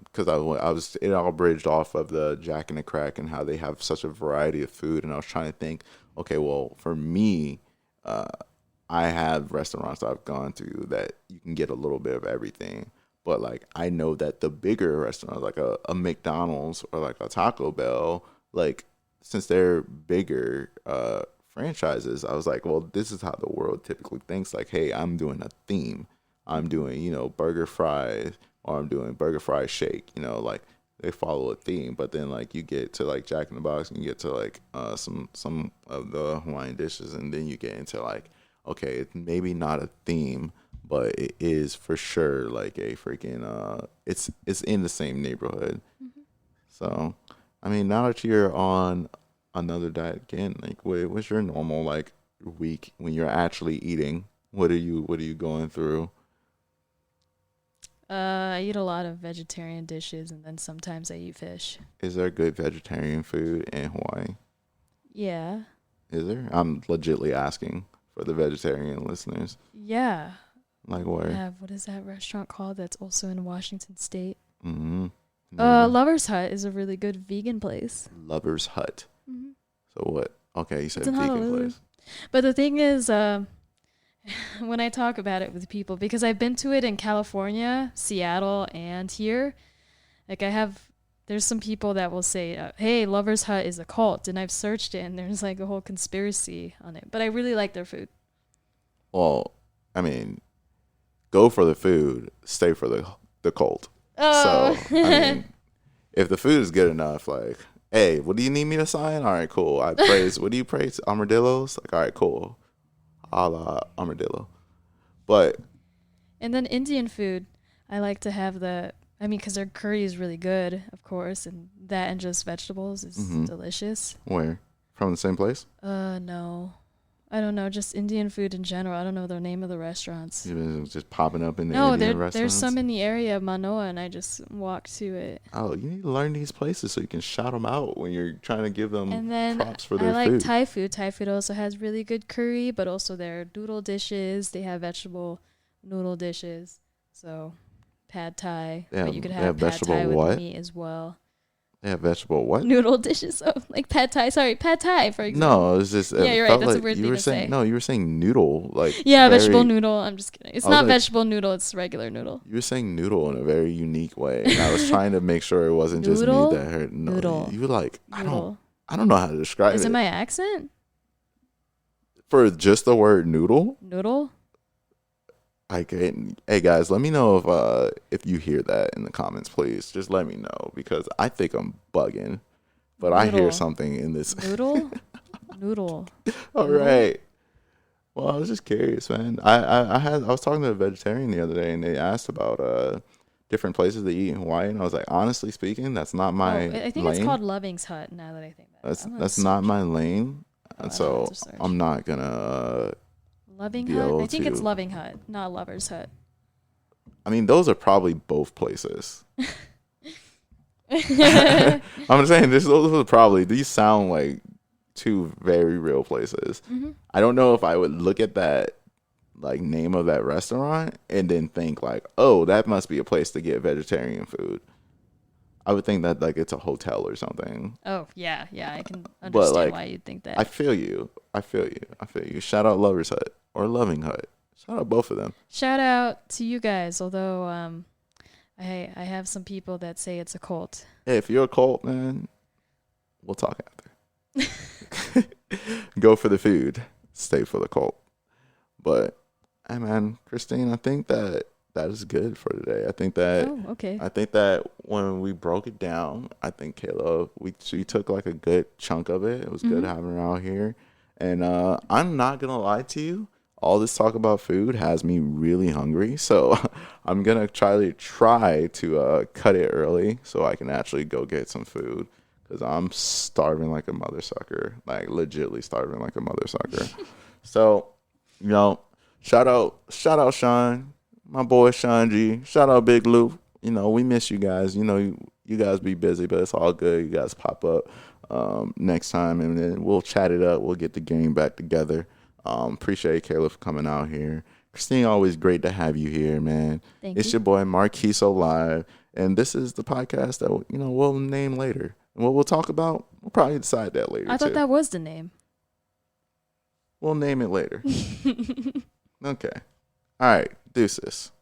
Because it all bridged off of the Jack and the Crack and how they have such a variety of food, and I was trying to think, okay, well, for me, I have restaurants that I've gone to that you can get a little bit of everything, but like I know that the bigger restaurants, like a McDonald's or like a Taco Bell, like since they're bigger franchises, I was like, well, this is how the world typically thinks. Like, hey, I'm doing a theme. I'm doing, burger fries, or I'm doing burger fry shake, like they follow a theme. But then like you get to like Jack in the Box and you get to like some of the Hawaiian dishes, and then you get into like, okay, it's maybe not a theme, but it is for sure like a freaking it's in the same neighborhood. Mm-hmm. So I mean, now that you're on another diet again, like what's your normal like week when you're actually eating? What are you going through? I eat a lot of vegetarian dishes, and then sometimes I eat fish. Is there good vegetarian food in Hawaii? Yeah. Is there? I'm legitly asking for the vegetarian listeners. Yeah. Like where? What is that restaurant called that's also in Washington State? Mm-hmm. Lover's Hut is a really good vegan place. Lover's Hut. Mm-hmm. So what? Okay, you said it's in vegan Honolulu. place. But the thing is, when I talk about it with people, because I've been to it in California, Seattle, and here, like there's some people that will say, hey, Lover's Hut is a cult, and I've searched it, and there's like a whole conspiracy on it. But I really like their food. Well, I mean, go for the food, stay for the cult. Oh. So, I mean, if the food is good enough, like, hey, what do you need me to sign? All right, cool. I praise. What do you praise? Armadillos? Like, all right, cool. A la armadillo. But. And then Indian food, I like to have because their curry is really good, of course, and that and just vegetables is delicious. Where? From the same place? No. I don't know, just Indian food in general. I don't know the name of the restaurants. Just popping up in the Indian restaurants? There's some in the area of Manoa, and I just walk to it. Oh, you need to learn these places so you can shout them out when you're trying to give them props for their food. I like Thai food. Thai food also has really good curry, but also their noodle dishes. They have vegetable noodle dishes. So, pad Thai. But you could have pad Thai with meat as well. They have vegetable what? Noodle dishes. Oh, like pad Thai. Sorry, pad Thai, for example. No, it's just... Yeah, you're right. That's a weird thing to say. No, you were saying noodle. Like yeah, vegetable noodle. I'm just kidding. It's not vegetable noodle. It's regular noodle. You were saying noodle in a very unique way. And I was trying to make sure it wasn't just me that heard... No, noodle. You were like, I don't know how to describe it. Is it my accent? For just the word noodle? Noodle? Hey guys, let me know if you hear that in the comments, please. Just let me know, because I think I'm bugging, but noodle. I hear something in this. Noodle? Noodle. All right. Well, I was just curious, man. I was talking to a vegetarian the other day, and they asked about different places to eat in Hawaii, and I was like, honestly speaking, that's not my I think lane. It's called Loving's Hut. Now that I think that's not my lane, and so I'm not gonna. Loving Hut? I think it's Loving Hut, not Lover's Hut. I mean, those are probably both places. I'm saying those are probably, these sound like two very real places. Mm-hmm. I don't know if I would look at that like name of that restaurant and then think like, oh, that must be a place to get vegetarian food. I would think that like it's a hotel or something. Oh, yeah. I can But understand like, why you'd think that. I feel you. Shout out Lover's Hut or Loving Hut. Shout out both of them. Shout out to you guys, although I have some people that say it's a cult. Hey, if you're a cult, man, we'll talk after. Go for the food. Stay for the cult. But, hey, man, Christine, I think that is good for today. I think that okay. I think that when we broke it down, I think Kayla, she took like a good chunk of it. It was good having her out here. And I'm not going to lie to you. All this talk about food has me really hungry. So I'm going to try to cut it early so I can actually go get some food. Because I'm starving like a mother sucker. Like, legitly starving like a mother sucker. So, you know, shout out Sean, my boy Sean G. Shout out Big Lou. You know, we miss you guys. You know, you guys be busy, but it's all good. You guys pop up next time, and then we'll chat it up. We'll get the game back together. Appreciate Kayla for coming out here. Christine, always great to have you here, man. It's your boy MarquisSoLive, and this is the podcast that we'll name later. And what we'll talk about, we'll probably decide that later. I thought that was the name. We'll name it later. Okay. All right. Deuces.